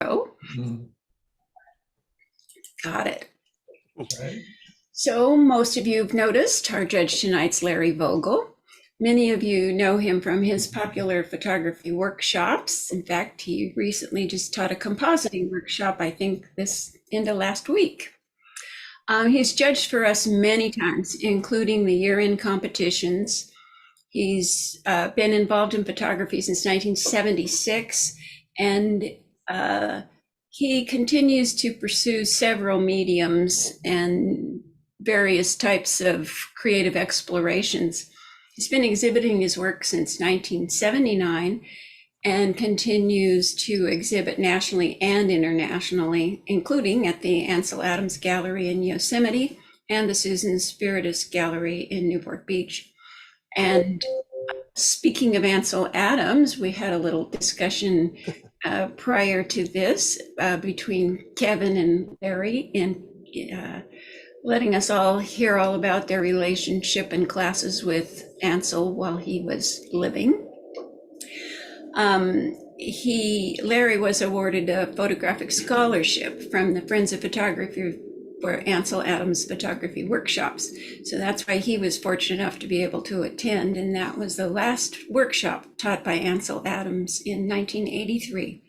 Oh, Mhm. got it. Right. So most of you have noticed our judge tonight's Larry Vogel. Many of you know him from his popular photography workshops. In fact, he recently just taught a compositing workshop, I think this into last week. He's judged for us many times, including the year-end competitions. He's been involved in photography since 1976, and uh, he continues to pursue several mediums and various types of creative explorations. He's been exhibiting his work since 1979 and continues to exhibit nationally and internationally, including at the Ansel Adams Gallery in Yosemite and the Susan Spiritus Gallery in Newport Beach. And speaking of Ansel Adams, we had a little discussion prior to this between Kevin and Larry, and letting us all hear all about their relationship and classes with Ansel while he was living. Larry was awarded a photographic scholarship from the Friends of Photography for Ansel Adams photography workshops. So that's why he was fortunate enough to be able to attend. And that was the last workshop taught by Ansel Adams in 1983.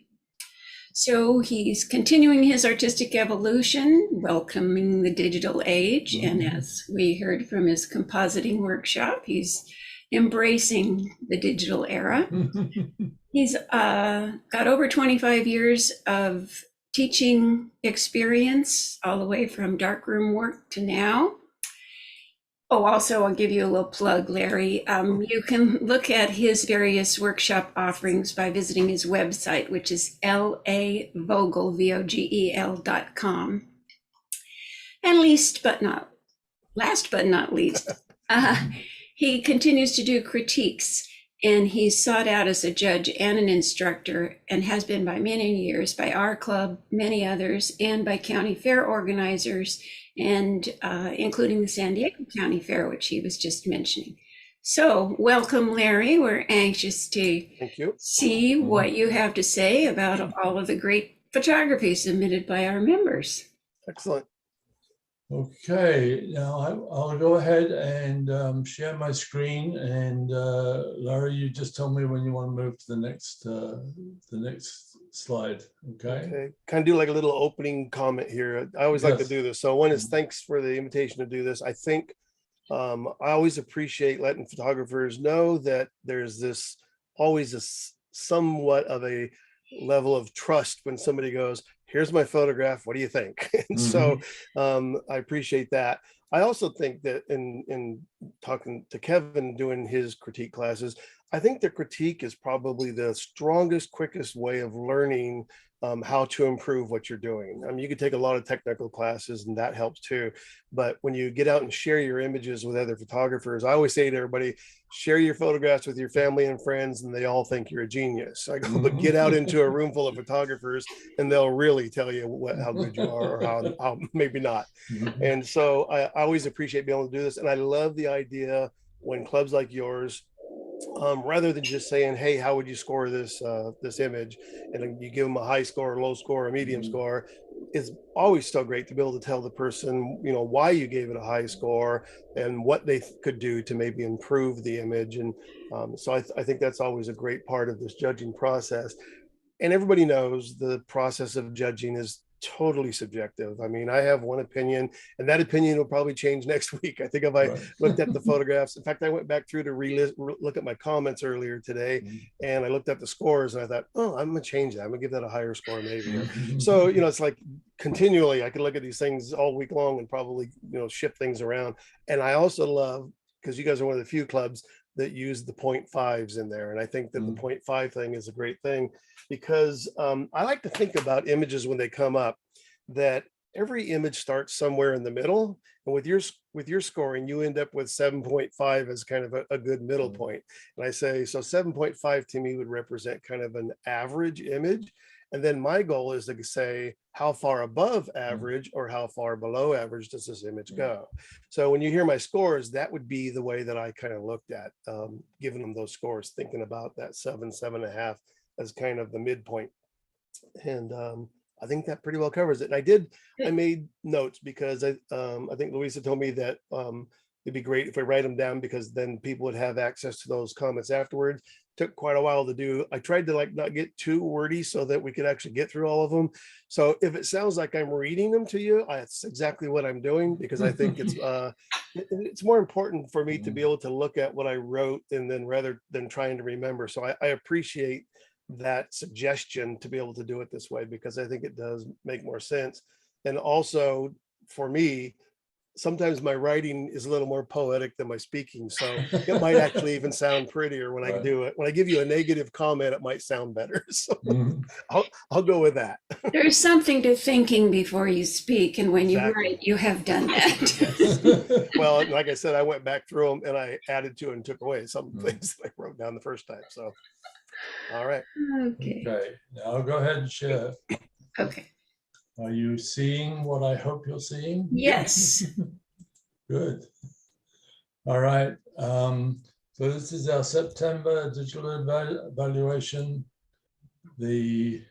So he's continuing his artistic evolution, welcoming the digital age. And as we heard from his compositing workshop, he's embracing the digital era. He's got over 25 years of teaching experience, all the way from darkroom work to now. Oh, also, I'll give you a little plug, Larry. You can look at his various workshop offerings by visiting his website, which is lavogel, VOGEL.com. And last but not least, he continues to do critiques, and he's sought out as a judge and an instructor, and has been by many years by our club, many others, and by county fair organizers, and including the San Diego County Fair, which he was just mentioning. So welcome, Larry. We're anxious to Thank you. see what you have to say about all of the great photography submitted by our members. Excellent. Okay, now I'll go ahead and share my screen, and Larry, you just tell me when you want to move to the next slide. Okay. Kind of do like a little opening comment here. I always like to Yes. do this. So one is thanks for the invitation to do this. I think I always appreciate letting photographers know that there's this always somewhat of a level of trust when somebody goes, here's my photograph, what do you think? And so I appreciate that. I also think that in talking to Kevin, doing his critique classes, I think the critique is probably the strongest, quickest way of learning how to improve what you're doing. I mean, you could take a lot of technical classes and that helps too. But when you get out and share your images with other photographers, I always say to everybody, share your photographs with your family and friends and they all think you're a genius. I go, but get out into a room full of photographers and they'll really tell you how good you are, or how maybe not. And so I always appreciate being able to do this. And I love the idea when clubs like yours, rather than just saying, hey, how would you score this this image, and you give them a high score, a low score, a medium score, it's always so great to be able to tell the person, you know, why you gave it a high score and what they could do to maybe improve the image. And so I think that's always a great part of this judging process. And everybody knows the process of judging is totally subjective. I mean, I have one opinion, and that opinion will probably change next week. I think if I looked at the photographs, in fact, I went back through to look at my comments earlier today, and I looked at the scores, and I thought, oh, I'm gonna change that. I'm gonna give that a higher score, maybe. So, you know, it's like continually, I could look at these things all week long and probably, you know, shift things around. And I also love, because you guys are one of the few clubs that use the 0.5s in there. And I think that the 0.5 thing is a great thing, because I like to think about images when they come up, that every image starts somewhere in the middle. And with your scoring, you end up with 7.5 as kind of a good middle point. And I say, so 7.5 to me would represent kind of an average image. And then my goal is to say, how far above average or how far below average does this image go? So when you hear my scores, that would be the way that I kind of looked at giving them those scores, thinking about that 7.5 as kind of the midpoint. And I think that pretty well covers it. And I made notes because I think Louisa told me that it'd be great if I write them down, because then people would have access to those comments afterwards. Took quite a while to do. I tried to like not get too wordy so that we could actually get through all of them. So if it sounds like I'm reading them to you, that's exactly what I'm doing, because I think it's more important for me to be able to look at what I wrote, and then rather than trying to remember. So I appreciate that suggestion to be able to do it this way, because I think it does make more sense. And also for me, sometimes my writing is a little more poetic than my speaking. So it might actually even sound prettier when I do it. When I give you a negative comment, it might sound better. So I'll go with that. There's something to thinking before you speak, and when you Exactly. write, you have done that. Well, like I said, I went back through them and I added to and took away some things that I wrote down the first time. So, all right. Okay. Okay, now I'll go ahead and share. Okay. Are you seeing what I hope you're seeing? Yes. Good. All right. So this is our September digital evaluation. The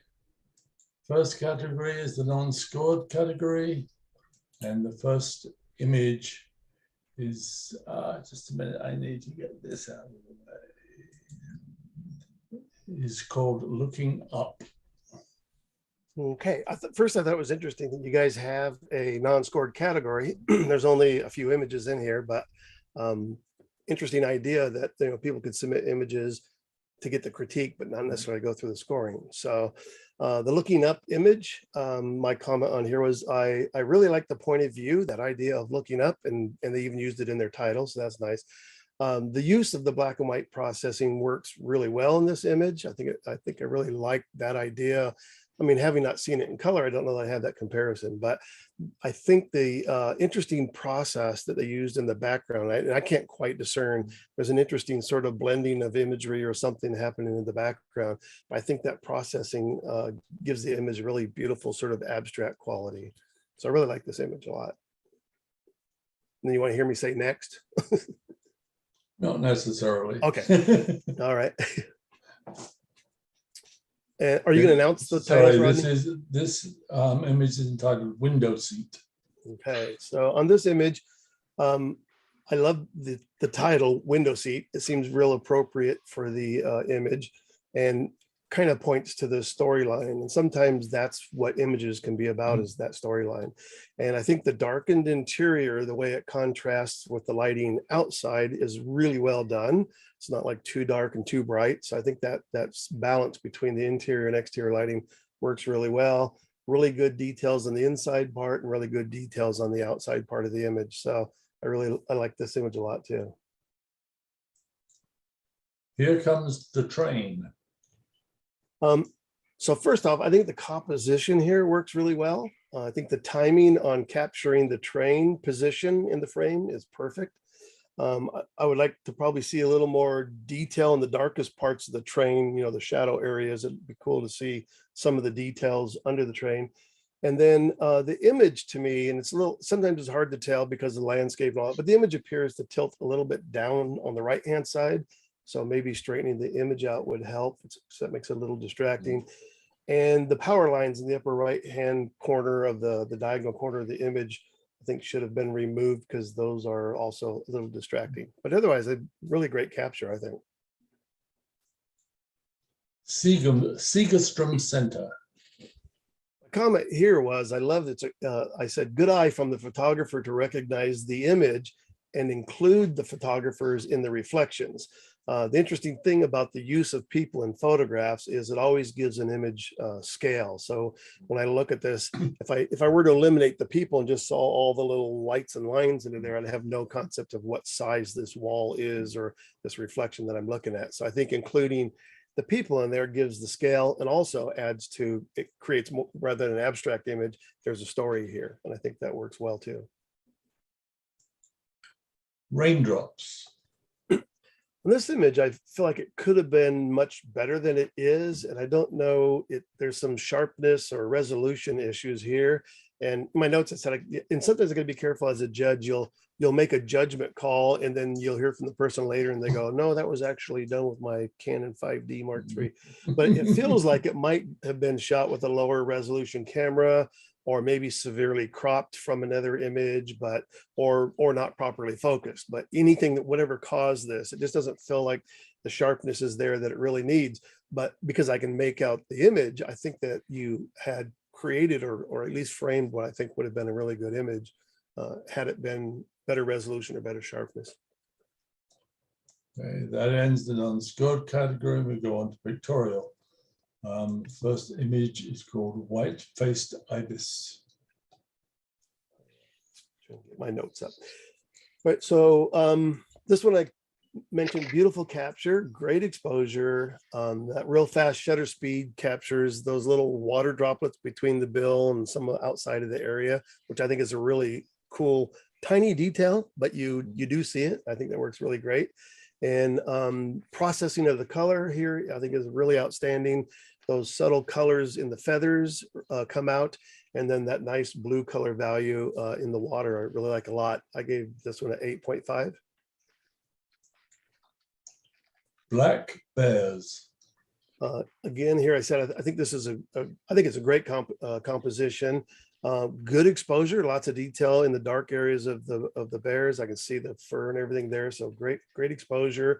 first category is the non-scored category, and the first image is just a minute. I need to get this out of the way. Is called Looking Up. Okay. First, I thought it was interesting that you guys have a non-scored category. There's only a few images in here, but interesting idea that people could submit images to get the critique, but not necessarily go through the scoring. So the looking up image, my comment on here was I really like the point of view, that idea of looking up, and they even used it in their title, so that's nice. The use of the black and white processing works really well in this image. I think I really like that idea. I mean, having not seen it in color, I don't know that I have that comparison, but I think the interesting process that they used in the background, and I can't quite discern, there's an interesting sort of blending of imagery or something happening in the background. But I think that processing gives the image a really beautiful sort of abstract quality. So I really like this image a lot. And then you want to hear me say next? Not necessarily. Okay. All right. Are you going to announce the titles, Rodney? This image is entitled Window Seat. Okay, so on this image, I love the title Window Seat. It seems real appropriate for the image, and kind of points to the storyline. And sometimes that's what images can be about, is that storyline. And I think the darkened interior, the way it contrasts with the lighting outside, is really well done. It's not like too dark and too bright. So I think that's balance between the interior and exterior lighting works really well. Really good details on the inside part and really good details on the outside part of the image. So I like this image a lot too. Here comes the train. So first off, I think the composition here works really well. I think the timing on capturing the train position in the frame is perfect. I would like to probably see a little more detail in the darkest parts of the train, the shadow areas. It'd be cool to see some of the details under the train. And then the image, to me, and sometimes it's hard to tell because of the landscape and all, but the image appears to tilt a little bit down on the right-hand side. So maybe straightening the image out would help. So that makes it a little distracting. And the power lines in the upper right-hand corner of the diagonal corner of the image, I think should have been removed, because those are also a little distracting. But otherwise, a really great capture, I think. Segerstrom Center. A comment here was, I love that. I said, good eye from the photographer to recognize the image and include the photographers in the reflections. The interesting thing about the use of people in photographs is it always gives an image scale. So when I look at this, if I were to eliminate the people and just saw all the little lights and lines into there, I'd have no concept of what size this wall is or this reflection that I'm looking at. So I think including the people in there gives the scale, and also adds to, it creates more, rather than an abstract image, there's a story here. And I think that works well too. Raindrops. On this image, I feel like it could have been much better than it is. And I don't know, there's some sharpness or resolution issues here. And in my notes, I said, and sometimes I gotta be careful as a judge, you'll make a judgment call and then you'll hear from the person later and they go, no, that was actually done with my Canon 5D Mark III. But it feels like it might have been shot with a lower resolution camera, or maybe severely cropped from another image, but or not properly focused. But anything that whatever caused this, it just doesn't feel like the sharpness is there that it really needs. But because I can make out the image, I think that you had created or at least framed what I think would have been a really good image had it been better resolution or better sharpness. Okay, that ends the non-scored category. We go on to pictorial. First image is called White-Faced Ibis. Trying to get my notes up. Right, so this one I mentioned, beautiful capture, great exposure. That real fast shutter speed captures those little water droplets between the bill and some outside of the area, which I think is a really cool, tiny detail, but you do see it. I think that works really great. And processing of the color here, I think is really outstanding. Those subtle colors in the feathers come out, and then that nice blue color value in the water, I really like a lot. I gave this one an 8.5. Black bears. Again, here I said I think this is I think it's a great composition. Good exposure, lots of detail in the dark areas of the bears. I can see the fur and everything there. So great exposure,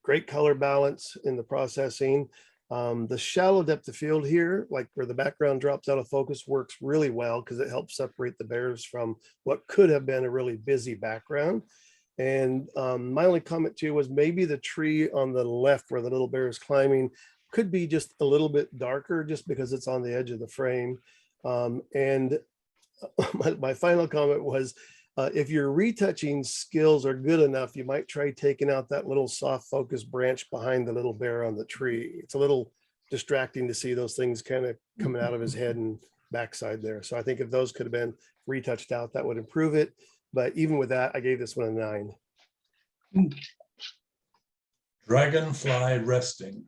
great color balance in the processing. The shallow depth of field here, like where the background drops out of focus, works really well because it helps separate the bears from what could have been a really busy background. And my only comment too was maybe the tree on the left where the little bear is climbing could be just a little bit darker just because it's on the edge of the frame. And my final comment was, if your retouching skills are good enough, you might try taking out that little soft focus branch behind the little bear on the tree. It's a little distracting to see those things kind of coming out of his head and backside there. So I think if those could have been retouched out, that would improve it. But even with that, I gave this one a 9. Dragonfly resting.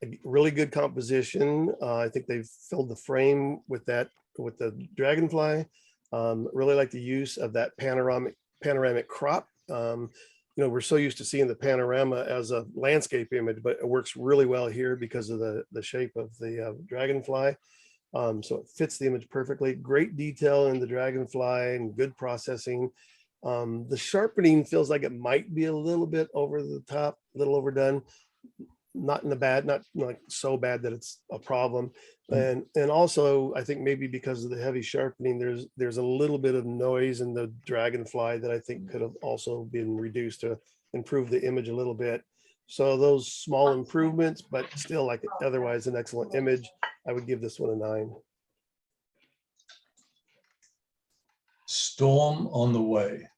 A really good composition. I think they've filled the frame with that, with the dragonfly. Really like the use of that panoramic crop. You know, we're so used to seeing the panorama as a landscape image, but it works really well here because of the shape of the dragonfly. So it fits the image perfectly. Great detail in the dragonfly and good processing. The sharpening feels like it might be a little bit over the top, a little overdone. Not in a bad, not like so bad that it's a problem. And also I think maybe because of the heavy sharpening, there's a little bit of noise in the dragonfly that I think could have also been reduced to improve the image a little bit. So those small improvements, but still like otherwise an excellent image. I would give this one a 9. Storm on the way.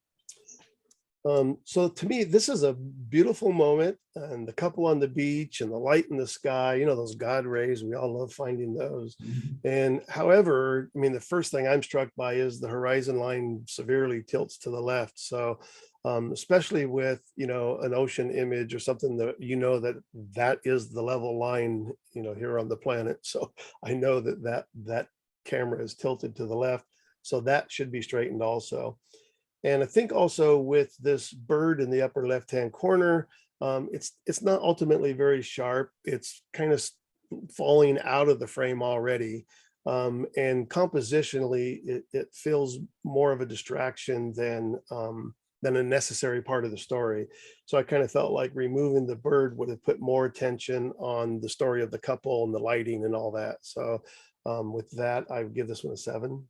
So to me, this is a beautiful moment, and the couple on the beach and the light in the sky, you know, those God rays, we all love finding those. And however, I mean, the first thing I'm struck by is the horizon line severely tilts to the left. So especially with, you know, an ocean image or something that, you know, that is the level line, you know, here on the planet. So I know that camera is tilted to the left. So that should be straightened also. And I think also with this bird in the upper left-hand corner, it's not ultimately very sharp. It's kind of falling out of the frame already. And compositionally, it feels more of a distraction than a necessary part of the story. So I kind of felt like removing the bird would have put more attention on the story of the couple and the lighting and all that. So with that, I would give this one a 7.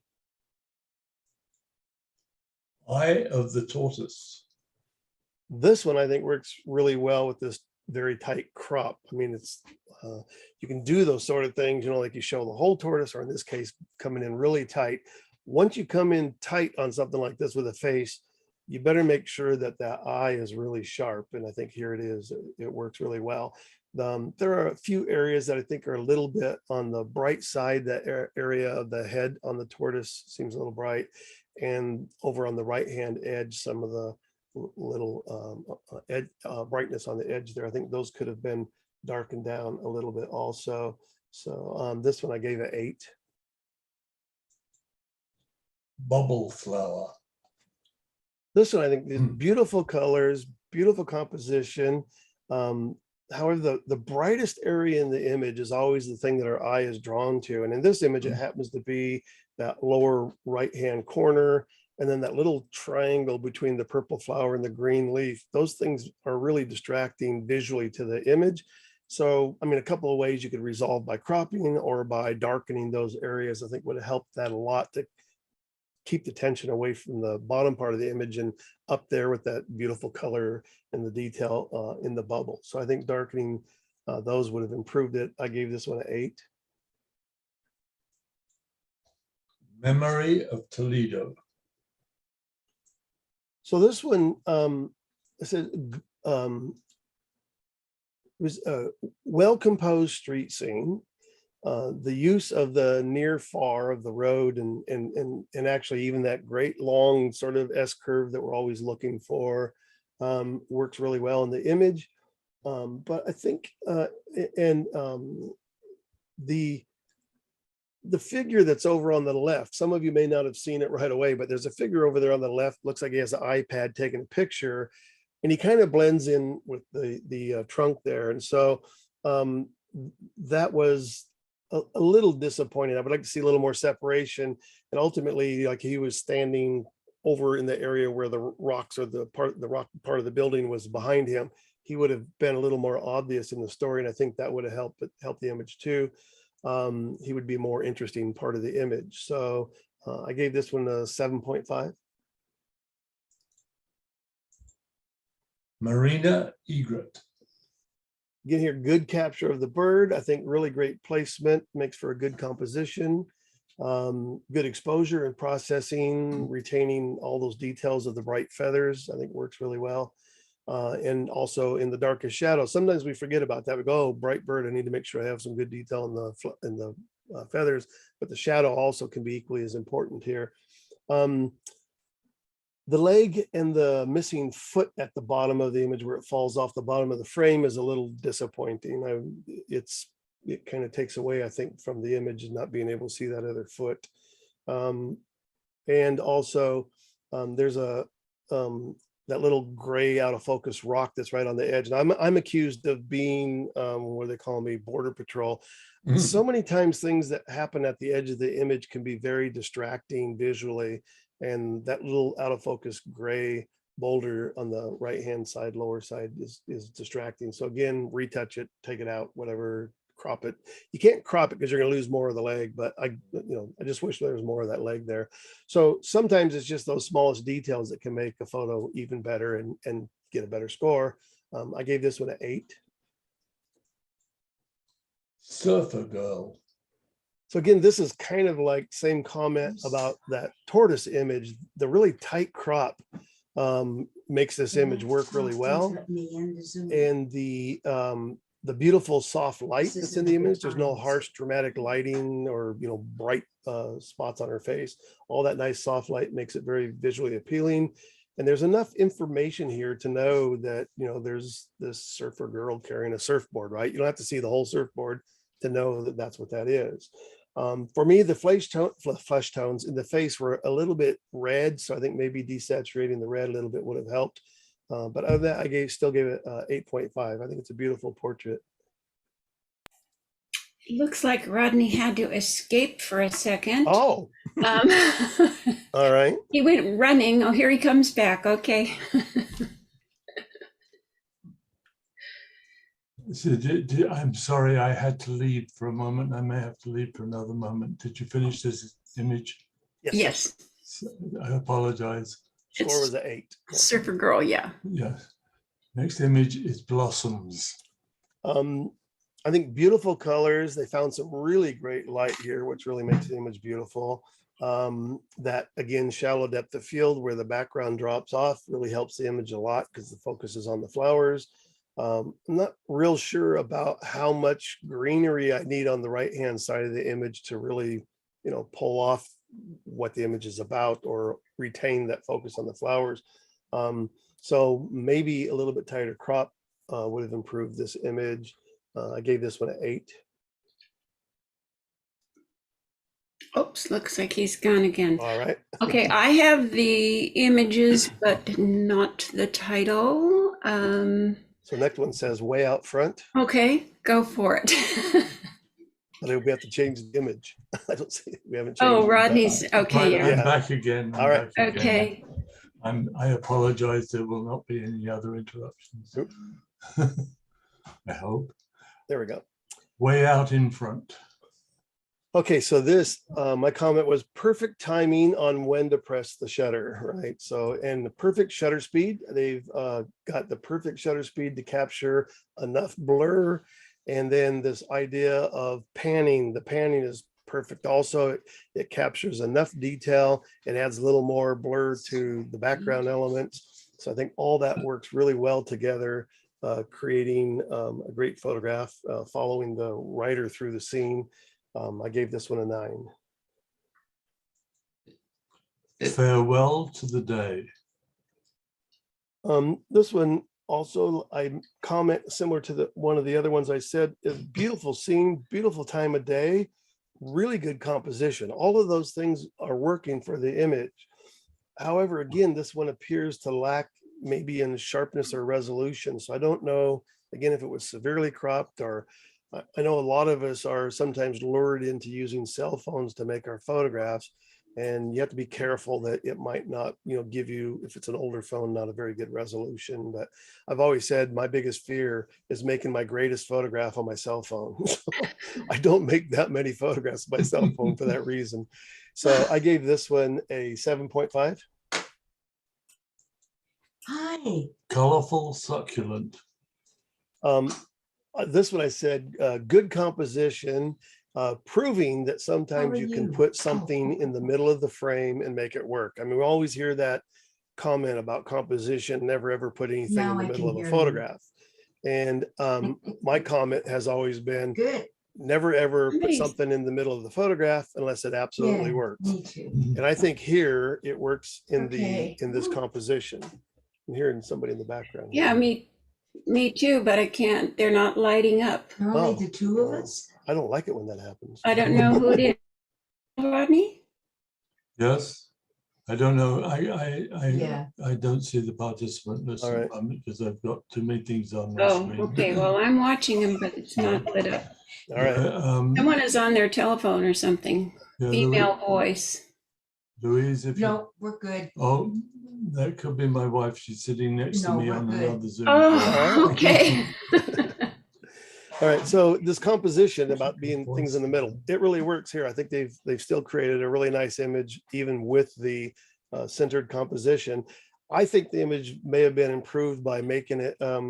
Eye of the tortoise. This one I think works really well with this very tight crop. I mean, it's you can do those sort of things, you know, like you show the whole tortoise, or in this case, coming in really tight. Once you come in tight on something like this with a face, you better make sure that that eye is really sharp. And I think here it is. It works really well. There are a few areas that I think are a little bit on the bright side. That area of the head on the tortoise seems a little bright. And over on the right hand edge, some of the little brightness on the edge there. I think those could have been darkened down a little bit also. So this one I gave an 8. Bubble flower. This one I think is beautiful colors, beautiful composition. However, the brightest area in the image is always the thing that our eye is drawn to. And in this image, it happens to be that lower right-hand corner, and then that little triangle between the purple flower and the green leaf. Those things are really distracting visually to the image. So, I mean, a couple of ways you could resolve by cropping or by darkening those areas, I think would have helped that a lot to keep the tension away from the bottom part of the image and up there with that beautiful color and the detail in the bubble. So I think darkening those would have improved it. I gave this one an 8. Memory of Toledo. So this one, it says, was a well-composed street scene. The use of the near far of the road and actually even that great long sort of S curve that we're always looking for works really well in the image. But I think the figure that's over on the left, some of you may not have seen it right away, but there's a figure over there on the left, looks like he has an iPad taking a picture, and he kind of blends in with the trunk there. And so that was a little disappointing. I would like to see a little more separation. And ultimately, like, he was standing over in the area where the rocks or the rock part of the building was behind him. He would have been a little more obvious in the story. And I think that would have helped the image too. He would be more interesting part of the image. So I gave this one a 7.5. Marina Egret. Again here, good capture of the bird. I think really great placement, makes for a good composition. Good exposure and processing, retaining all those details of the bright feathers, I think works really well. And also in the darkest shadow, sometimes we forget about that. We go, oh, bright bird, I need to make sure I have some good detail in the feathers, but the shadow also can be equally as important here. The leg and the missing foot at the bottom of the image where it falls off the bottom of the frame is a little disappointing. It kind of takes away, I think, from the image and not being able to see that other foot. And also there's that little gray out of focus rock that's right on the edge. And I'm accused of being what they call me, border patrol. So many times things that happen at the edge of the image can be very distracting visually. And that little out of focus gray boulder on the right hand side, lower side is distracting. So again, retouch it, take it out, whatever, crop it. You can't crop it because you're going to lose more of the leg, but I just wish there was more of that leg there. So sometimes it's just those smallest details that can make a photo even better and get a better score. I gave this one an 8. Surfer Girl. So again, this is kind of like same comment about that tortoise image. The really tight crop makes this image work really well. And the beautiful soft light that's in the image, there's no harsh dramatic lighting or bright spots on her face. All that nice soft light makes it very visually appealing. And there's enough information here to know that there's this surfer girl carrying a surfboard, right? You don't have to see the whole surfboard to know that that's what that is. For me, the flesh tones in the face were a little bit red, so I think maybe desaturating the red a little bit would have helped. But other than that, I still gave it 8.5. I think it's a beautiful portrait. Looks like Rodney had to escape for a second. Oh, Um, all right. he went running. Oh, here he comes back. Okay. So I'm sorry, I had to leave for a moment. I may have to leave for another moment. Did you finish this image? Yes. I apologize. Score was an 8. Surfer Girl, yeah. Yes. Next image is Blossoms. I think beautiful colors. They found some really great light here, which really makes the image beautiful. That again, shallow depth of field where the background drops off really helps the image a lot because the focus is on the flowers. I'm not real sure about how much greenery I need on the right hand side of the image to really, pull off what the image is about or retain that focus on the flowers. So maybe a little bit tighter crop would have improved this image. I gave this one an 8. Oops, looks like he's gone again. All right. Okay, I have the images, but not the title. So next one says way out front, Okay, go for it. but we have to change the image. I don't see, we haven't changed. Oh, it. Rodney's, okay, I'm yeah, back again. All right. Back again. okay. I apologize. There will not be any other interruptions. Nope. I hope. There we go. Way out in front. Okay, so this, my comment was perfect timing on when to press the shutter, right? So, and the perfect shutter speed, they've got the perfect shutter speed to capture enough blur. And then this idea of panning, the panning is perfect. Also, it captures enough detail. It adds a little more blur to the background elements. So I think all that works really well together, creating a great photograph, following the writer through the scene. I gave this one a 9. Farewell to the day. This one also, I comment similar to one of the other ones I said, is beautiful scene, beautiful time of day, really good composition. All of those things are working for the image. However, again, this one appears to lack maybe in sharpness or resolution. So I don't know, again, if it was severely cropped, or I know a lot of us are sometimes lured into using cell phones to make our photographs, and you have to be careful that it might not, give you, if it's an older phone, not a very good resolution. But I've always said my biggest fear is making my greatest photograph on my cell phone. So I don't make that many photographs on my cell phone for that reason. So I gave this one a 7.5. Hi. Colorful, succulent. This one I said, good composition, proving that sometimes How are you can you? put something in the middle of the frame and make it work. I mean, we always hear that comment about composition, never ever put anything Now in the I middle can of a hear you. photograph. And my comment has always been, Good. never ever put Nice. something in the middle of the photograph unless it absolutely Yeah, works. me too. And I think here it works in Okay. in this composition. I'm hearing somebody in the background. Yeah, me too, but I can't, they're not lighting up. Only Oh, the two of well, us? I don't like it when that happens. I don't know who it is. Rodney? Yes. I don't know. Yeah. I don't see the participant list All at right. the moment because I've got too many things on my Oh, screen. okay, well, I'm watching him, but it's not lit up. All right. Someone is on their telephone or something, yeah, female voice. Louise, if you, No, we're good. oh, that could be my wife. She's sitting next to No, me we're on good. another Zoom. Oh, okay. All right, so this composition about being things in the middle, it really works here. I think they've still created a really nice image, even with the centered composition. I think the image may have been improved by making it a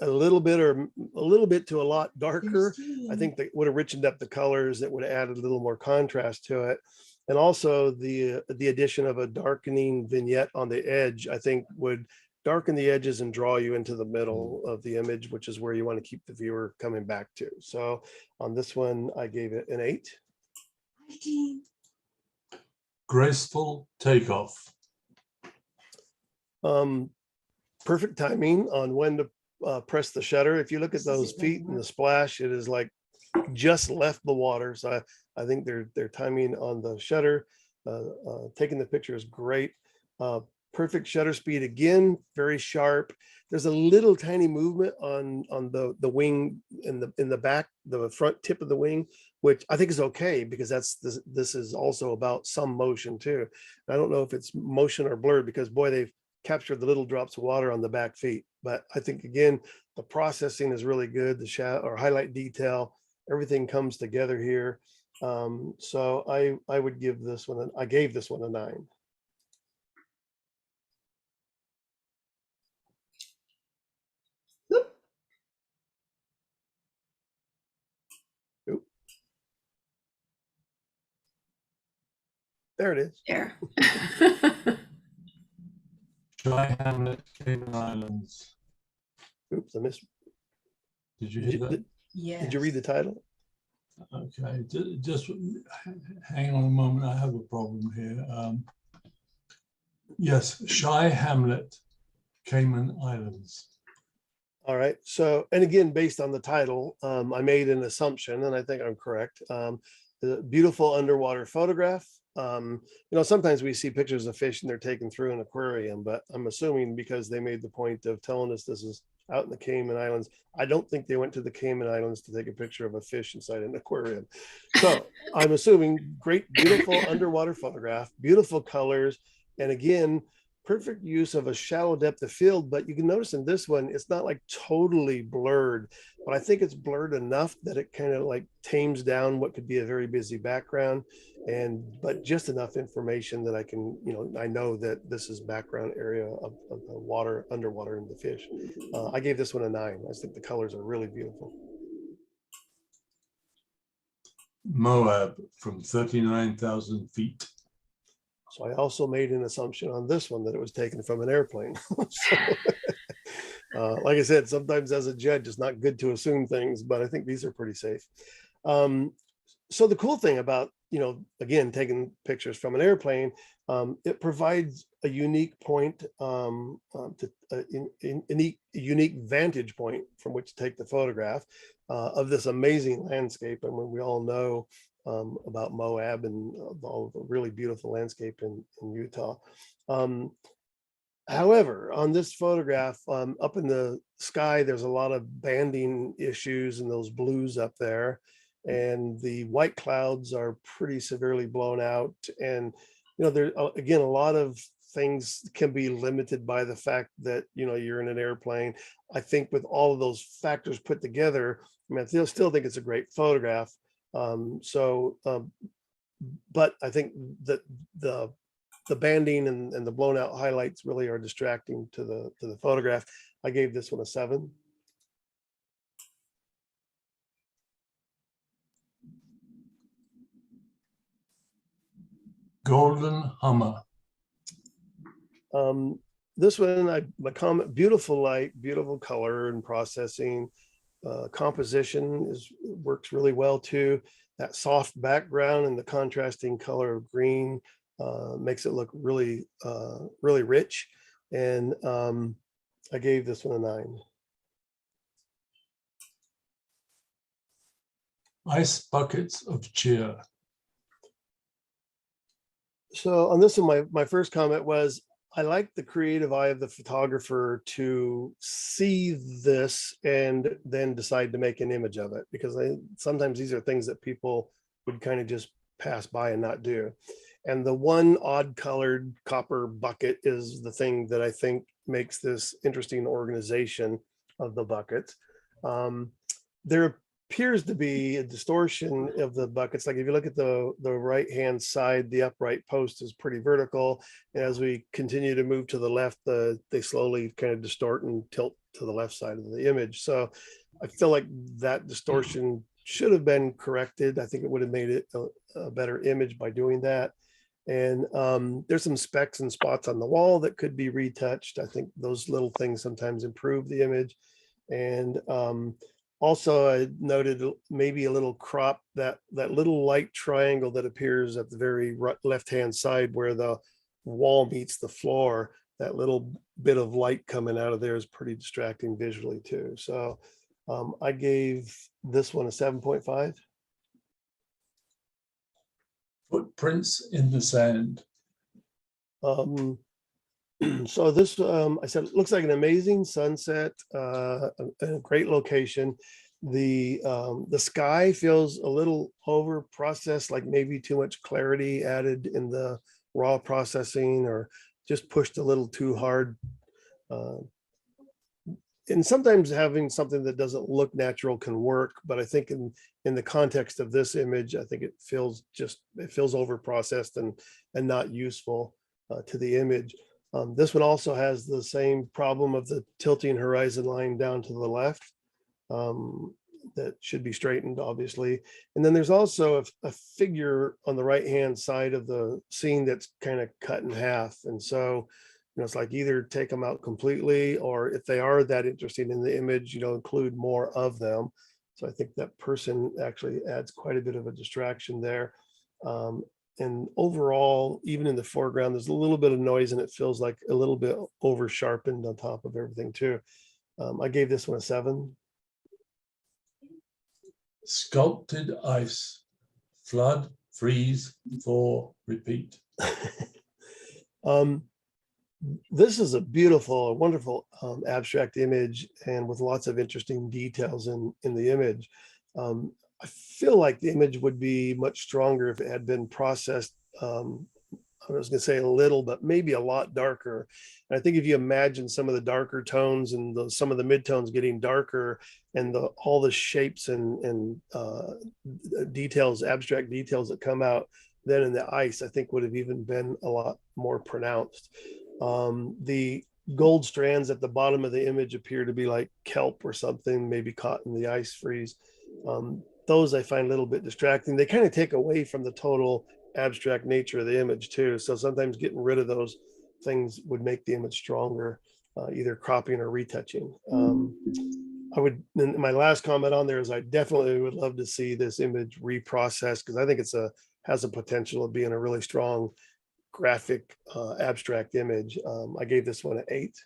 little bit to a lot darker. I think that would have richened up the colors. That would have added a little more contrast to it. And also the addition of a darkening vignette on the edge, I think would darken the edges and draw you into the middle of the image, which is where you want to keep the viewer coming back to. So on this one, I gave it an 8. Hi, Jean. Graceful takeoff. Perfect timing on when to press the shutter. If you look at This those isn't feet gonna and the work. splash, it is like just left the water. So I think their timing on the shutter, taking the picture is great. Perfect shutter speed again, very sharp. There's a little tiny movement on the wing in the back, the front tip of the wing, which I think is okay because this is also about some motion too. I don't know if it's motion or blurred because boy, they've captured the little drops of water on the back feet. But I think again, the processing is really good. The shadow or highlight detail, everything comes together here. So I would give this one, I gave this one a 9. There it is. There. Shy Hamlet, Cayman Islands. Oops, I missed. Did you hear that? Yes. Did you read the title? Okay, just hang on a moment. I have a problem here. Yes, Shy Hamlet, Cayman Islands. All right. So, and again, based on the title, I made an assumption, and I think I'm correct. The beautiful underwater photograph. Sometimes we see pictures of fish and they're taken through an aquarium, but I'm assuming because they made the point of telling us this is out in the Cayman Islands, I don't think they went to the Cayman Islands to take a picture of a fish inside an aquarium. So I'm assuming great, beautiful underwater photograph, beautiful colors, and again, perfect use of a shallow depth of field. But you can notice in this one, it's not like totally blurred, but I think it's blurred enough that it kind of like tames down what could be a very busy background, but just enough information that I can, I know that this is background area of the water, underwater, and the fish. I gave this one a 9. I think the colors are really beautiful. Moab from 39,000 feet. So I also made an assumption on this one that it was taken from an airplane. Like I said, sometimes as a judge, it's not good to assume things, but I think these are pretty safe. So the cool thing about, again, taking pictures from an airplane, it provides a unique point, unique vantage point from which to take the photograph of this amazing landscape. And when we all know about Moab and all the really beautiful landscape in Utah. However, on this photograph, up in the sky, there's a lot of banding issues and those blues up there. And the white clouds are pretty severely blown out. And, there, again, a lot of things can be limited by the fact that, you're in an airplane. I think with all of those factors put together, I still think it's a great photograph. But I think that the banding and the blown out highlights really are distracting to the photograph. I gave this one a 7. Golden Hummer. This one, my comment, beautiful light, beautiful color and processing. Composition works really well too. That soft background and the contrasting color of green makes it look really, really rich. And I gave this one a 9. Ice buckets of cheer. So on this one, my first comment was, I like the creative eye of the photographer to see this and then decide to make an image of it, because sometimes these are things that people would kind of just pass by and not do. And the one odd colored copper bucket is the thing that I think makes this interesting organization of the buckets. There appears to be a distortion of the buckets. Like if you look at the right hand side, the upright post is pretty vertical. And as we continue to move to the left, they slowly kind of distort and tilt to the left side of the image. So I feel like that distortion should have been corrected. I think it would have made it a better image by doing that. And there's some specks and spots on the wall that could be retouched. I think those little things sometimes improve the image. And also, I noted maybe a little crop, that little light triangle that appears at the very left-hand side where the wall meets the floor. That little bit of light coming out of there is pretty distracting visually too. So I gave this one a 7.5. Footprints in the sand. So this, I said, it looks like an amazing sunset, a great location. The sky feels a little over processed, like maybe too much clarity added in the raw processing, or just pushed a little too hard. And sometimes having something that doesn't look natural can work, but I think in the context of this image, I think it feels over processed and not useful to the image. This one also has the same problem of the tilting horizon line down to the left. That should be straightened, obviously. And then there's also a figure on the right-hand side of the scene that's kind of cut in half. And so, it's like either take them out completely, or if they are that interesting in the image, include more of them. So I think that person actually adds quite a bit of a distraction there. and overall, even in the foreground, there's a little bit of noise and it feels like a little bit over sharpened on top of everything too. I gave this one a 7. Sculpted ice, flood, freeze, thaw, repeat. This is a beautiful, wonderful abstract image, and with lots of interesting details in the image. I feel like the image would be much stronger if it had been processed. I was going to say a little, but maybe a lot darker. And I think if you imagine some of the darker tones and some of the midtones getting darker, and all the shapes and details, abstract details that come out then in the ice, I think would have even been a lot more pronounced. The gold strands at the bottom of the image appear to be like kelp or something, maybe caught in the ice freeze. Those I find a little bit distracting. They kind of take away from the total abstract nature of the image too. So sometimes getting rid of those things would make the image stronger, either cropping or retouching. My last comment on there is I definitely would love to see this image reprocessed, because I think has a potential of being a really strong graphic abstract image. I gave this one an 8.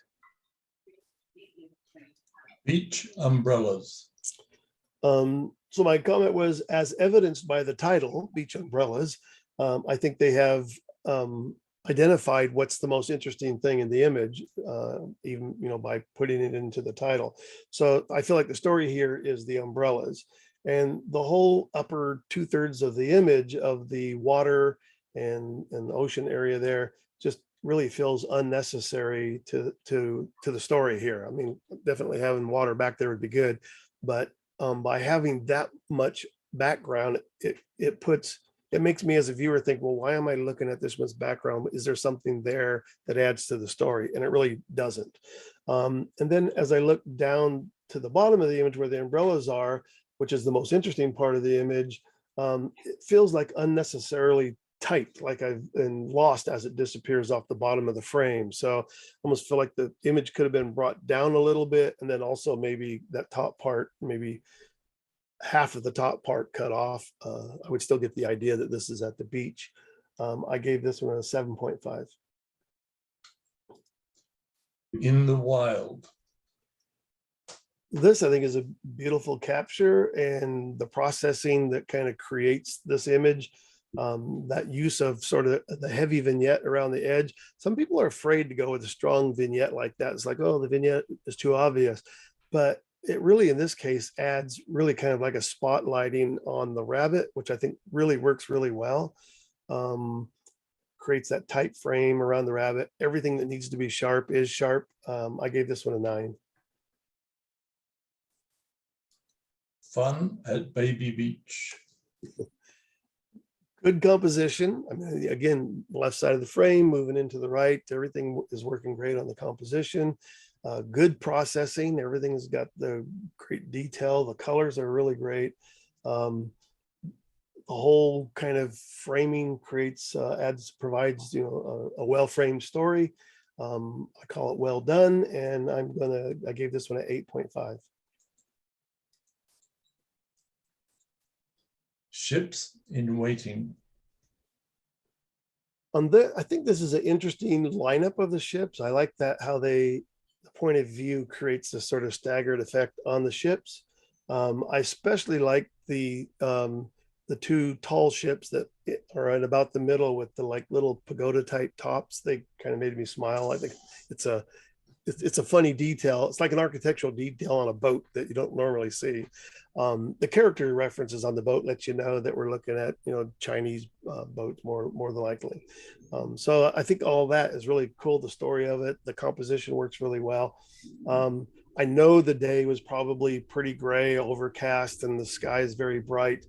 Beach umbrellas. So my comment was, as evidenced by the title, Beach Umbrellas, I think they have identified what's the most interesting thing in the image, even, by putting it into the title. So I feel like the story here is the umbrellas, and the whole upper 2/3 of the image of the water and the ocean area there just really feels unnecessary to the story here. I mean, definitely having water back there would be good, but by having that much background, it makes me as a viewer think, well, why am I looking at this one's background? Is there something there that adds to the story? And it really doesn't. And then as I look down to the bottom of the image where the umbrellas are, which is the most interesting part of the image, it feels like unnecessarily tight, like I've been lost as it disappears off the bottom of the frame. So I almost feel like the image could have been brought down a little bit, and then also maybe that top part, maybe half of the top part cut off. I would still get the idea that this is at the beach. I gave this one a 7.5. In the wild. This, I think, is a beautiful capture, and the processing that kind of creates this image, that use of sort of the heavy vignette around the edge. Some people are afraid to go with a strong vignette like that. It's like, oh, the vignette is too obvious. But it really, in this case, adds really kind of like a spotlighting on the rabbit, which I think really works really well. Creates that tight frame around the rabbit. Everything that needs to be sharp is sharp. I gave this one a 9. Fun at Baby Beach. Good composition. I mean, again, left side of the frame, moving into the right. Everything is working great on the composition. Good processing. Everything's got the great detail. The colors are really great. The whole kind of framing provides a well-framed story. I call it well done, and I gave this one an 8.5. Ships in waiting. I think this is an interesting lineup of the ships. I like that how the point of view creates this sort of staggered effect on the ships. I especially like the 2 tall ships that are at about the middle with the like little pagoda type tops. They kind of made me smile. I think it's a funny detail. It's like an architectural detail on a boat that you don't normally see. The character references on the boat let you know that we're looking at Chinese boats more than likely. So I think all that is really cool. The story of it, the composition works really well. I know the day was probably pretty gray, overcast, and the sky is very bright.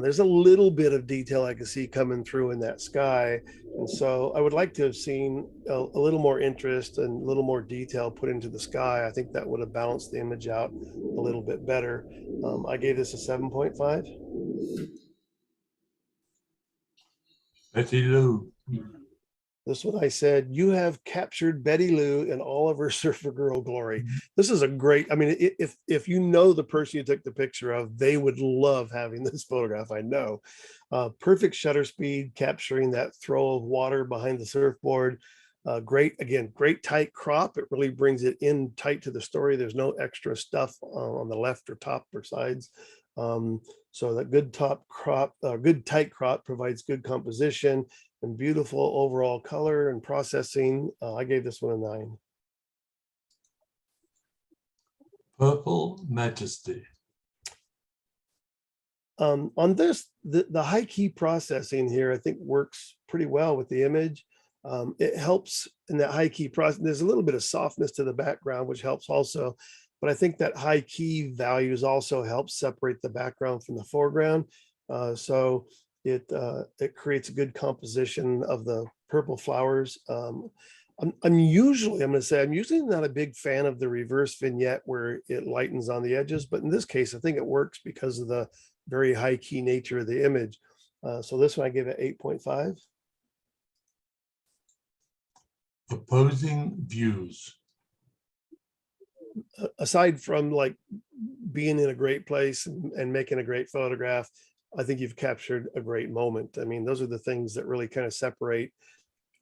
There's a little bit of detail I can see coming through in that sky. And so I would like to have seen a little more interest and a little more detail put into the sky. I think that would have balanced the image out a little bit better. I gave this a 7.5. Betty Lou. This one I said, you have captured Betty Lou in all of her surfer girl glory. Mhm. This is a great, I mean, if you know the person you took the picture of, they would love having this photograph, I know. Perfect shutter speed, capturing that throw of water behind the surfboard. Great, again, great tight crop. It really brings it in tight to the story. There's no extra stuff on the left or top or sides. So that good top crop, good tight crop provides good composition and beautiful overall color and processing. I gave this one a 9. Purple Majesty. On this, the high key processing here, I think works pretty well with the image. It helps in that high key process. There's a little bit of softness to the background, which helps also. But I think that high key values also help separate the background from the foreground. So it creates a good composition of the purple flowers. I'm usually not a big fan of the reverse vignette where it lightens on the edges, but in this case, I think it works because of the very high key nature of the image. So this one I give it 8.5. Opposing views. Aside from like being in a great place and making a great photograph, I think you've captured a great moment. I mean, those are the things that really kind of separate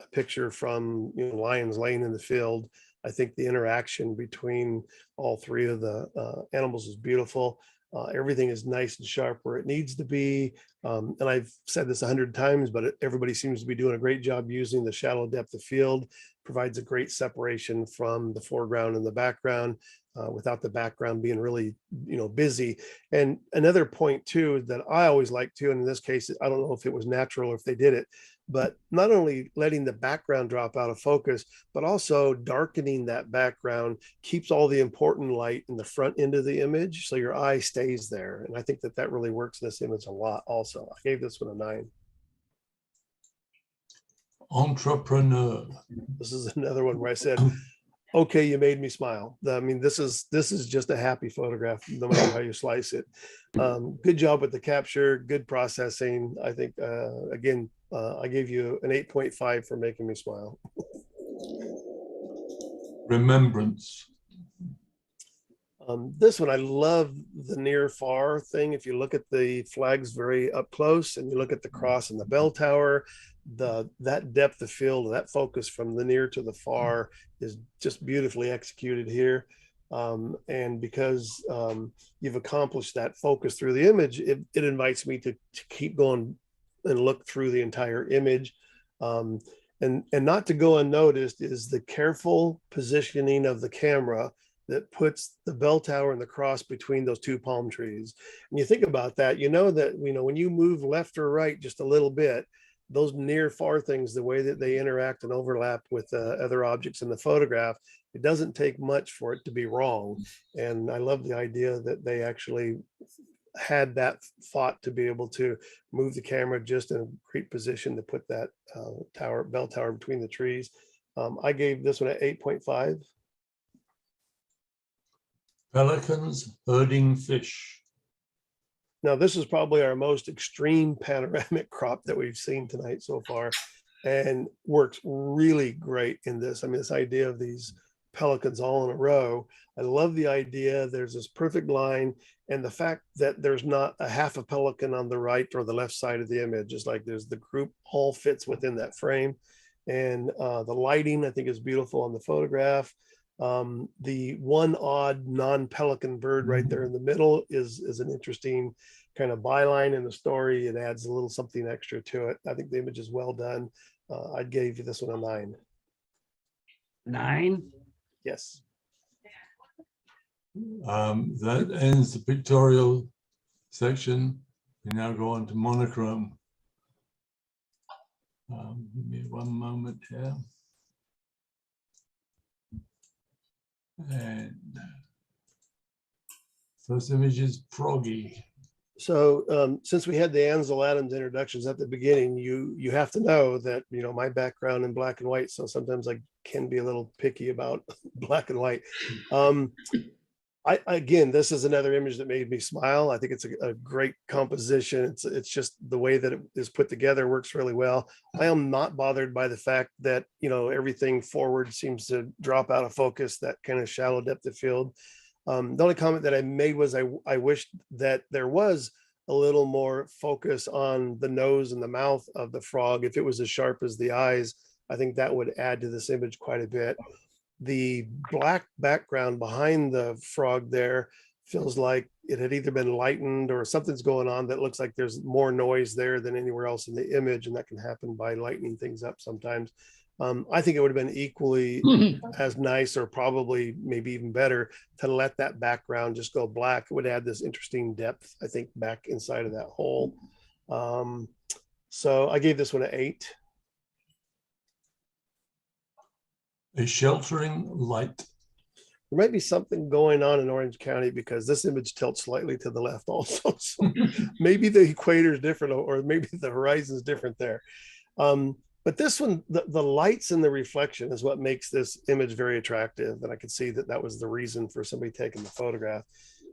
a picture from, you know, lions laying in the field. I think the interaction between all three of the animals is beautiful. Everything is nice and sharp where it needs to be. And I've said this 100 times, but everybody seems to be doing a great job using the shallow depth of field. Provides a great separation from the foreground and the background without the background being really, you know, busy. And another point too, that I always like to, and in this case, I don't know if it was natural or if they did it, but not only letting the background drop out of focus, but also darkening that background keeps all the important light in the front end of the image. So your eye stays there. And I think that that really works in this image a lot also. I gave this one a 9. Entrepreneur. This is another one where I said, okay, you made me smile. I mean, this is just a happy photograph, no matter how you slice it. Good job with the capture, good processing. I think, again, I gave you an 8.5 for making me smile. Remembrance. This one, I love the near far thing. If you look at the flags very up close and you look at the cross and the bell tower, that depth of field, that focus from the near to the far is just beautifully executed here. And because you've accomplished that focus through the image, it invites me to keep going and look through the entire image. And not to go unnoticed is the careful positioning of the camera that puts the bell tower and the cross between those two palm trees. And you think about that, you know that, you know, when you move left or right just a little bit, those near far things, the way that they interact and overlap with other objects in the photograph, it doesn't take much for it to be wrong. And I love the idea that they actually had that thought to be able to move the camera just in a great position to put that bell tower between the trees. I gave this one an 8.5. Pelicans herding fish. Now, this is probably our most extreme panoramic crop that we've seen tonight so far, and works really great in this. I mean, this idea of these pelicans all in a row. I love the idea. There's this perfect line, and the fact that there's not a half a pelican on the right or the left side of the image. It's like there's the group all fits within that frame. And the lighting, I think, is beautiful on the photograph. The one odd non-pelican bird right there in the middle is an interesting kind of byline in the story. It adds a little something extra to it. I think the image is well done. I'd give this one a 9. 9. Yes. That ends the pictorial section. We now go on to monochrome. Give me one moment here. And first image is Froggy. So since we had the Ansel Adams introductions at the beginning, you have to know that, you know, my background in black and white, so sometimes I can be a little picky about black and white. Again, this is another image that made me smile. I think it's a great composition. It's just the way that it is put together works really well. I am not bothered by the fact that, you know, everything forward seems to drop out of focus, that kind of shallow depth of field. The only comment that I made was I wish that there was a little more focus on the nose and the mouth of the frog. If it was as sharp as the eyes, I think that would add to this image quite a bit. The black background behind the frog there feels like it had either been lightened or something's going on that looks like there's more noise there than anywhere else in the image, and that can happen by lightening things up sometimes. I think it would have been equally as nice, or probably maybe even better, to let that background just go black. It would add this interesting depth, I think, back inside of that hole. So I gave this one an 8. A sheltering light. There might be something going on in Orange County because this image tilts slightly to the left also. So maybe the equator is different, or maybe the horizon is different there. But this one, the lights and the reflection is what makes this image very attractive. And I could see that that was the reason for somebody taking the photograph.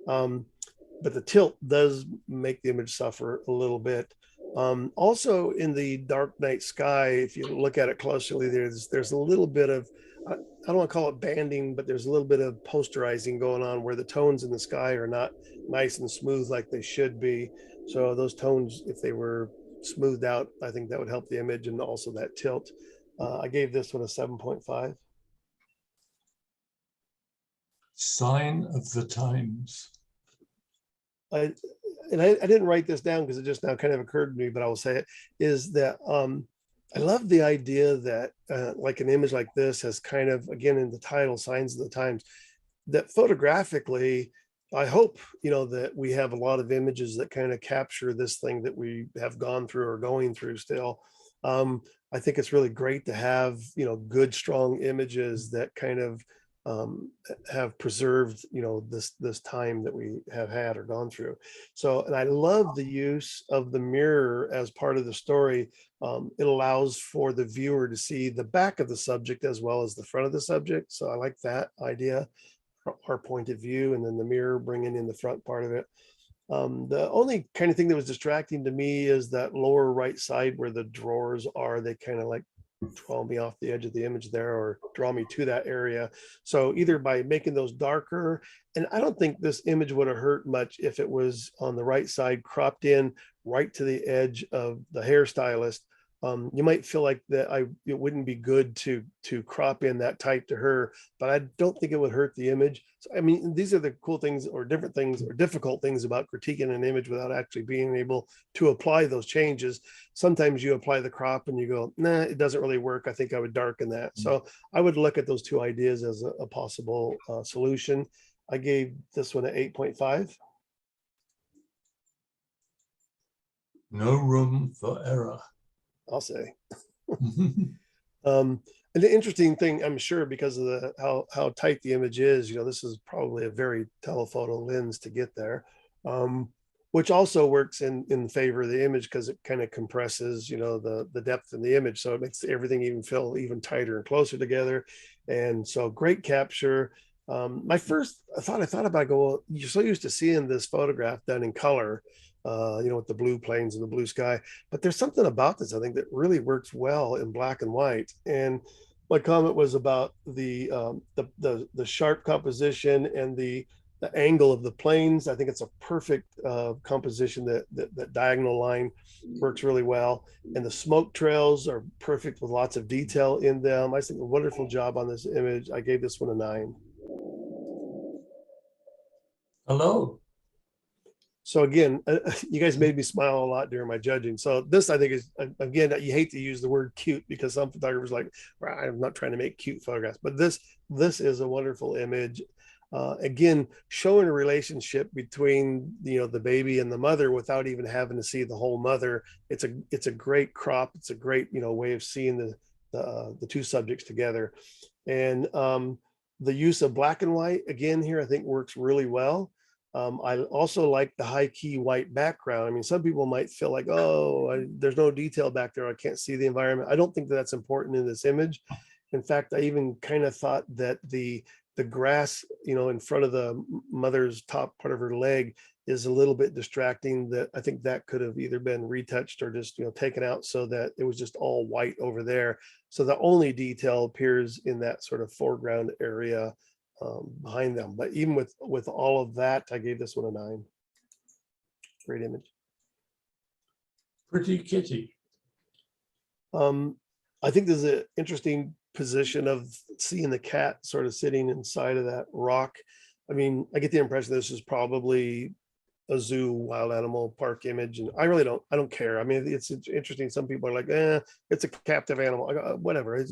But the tilt does make the image suffer a little bit. Also in the dark night sky, if you look at it closely, there's a little bit of, I don't want to call it banding, but there's a little bit of posterizing going on where the tones in the sky are not nice and smooth like they should be. So those tones, if they were smoothed out, I think that would help the image, and also that tilt. I gave this one a 7.5. Sign of the times. I didn't write this down because it just now kind of occurred to me, but I will say it, is that I love the idea that like an image like this has kind of, again, in the title, Signs of the Times, that photographically, I hope, you know, that we have a lot of images that kind of capture this thing that we have gone through or going through still. I think it's really great to have, you know, good, strong images that kind of have preserved, you know, this time that we have had or gone through. So, and I love the use of the mirror as part of the story. It allows for the viewer to see the back of the subject as well as the front of the subject. So I like that idea, our point of view, and then the mirror bringing in the front part of it. The only kind of thing that was distracting to me is that lower right side where the drawers are. They kind of like draw me off the edge of the image there, or draw me to that area. So either by making those darker, and I don't think this image would have hurt much if it was on the right side, cropped in right to the edge of the hairstylist. You might feel like that it wouldn't be good to crop in that tight to her, but I don't think it would hurt the image. So, I mean, these are the cool things, or different things, or difficult things about critiquing an image without actually being able to apply those changes. Sometimes you apply the crop and you go, nah, it doesn't really work. I think I would darken that. So I would look at those two ideas as a possible solution. I gave this one an 8.5. No room for error. I'll say. And the interesting thing, I'm sure, because of the how tight the image is, you know, this is probably a very telephoto lens to get there, which also works in favor of the image because it kind of compresses, you know, the depth in the image, so it makes everything even feel even tighter and closer together. And so great capture. My first thought about, I go, well, you're so used to seeing this photograph done in color, you know, with the blue plains and the blue sky, but there's something about this, I think, that really works well in black and white. And my comment was about the sharp composition and the angle of the planes. I think it's a perfect composition. That diagonal line works really well, and the smoke trails are perfect with lots of detail in them. I think a wonderful job on this image. I gave this one a 9. Hello. So again, you guys made me smile a lot during my judging. So this, I think, is, again, you hate to use the word cute because some photographers like, well, I'm not trying to make cute photographs, but this is a wonderful image. Again, showing a relationship between, you know, the baby and the mother without even having to see the whole mother. It's a great crop. It's a great, you know, way of seeing the two subjects together. And the use of black and white again here, I think, works really well. I also like the high key white background. I mean, some people might feel like, oh, there's no detail back there, I can't see the environment. I don't think that's important in this image. In fact, I even kind of thought that the the grass, in front of the mother's top part of her leg is a little bit distracting. That I think that could have either been retouched or just, taken out so that it was just all white over there. So the only detail appears in that sort of foreground area behind them. But even with all of that, I gave this one a 9. Great image. Pretty kitty. I think there's an interesting position of seeing the cat sort of sitting inside of that rock. I mean, I get the impression this is probably a zoo wild animal park image, and I don't care. I mean, it's interesting. Some people are like, it's a captive animal. I go, whatever.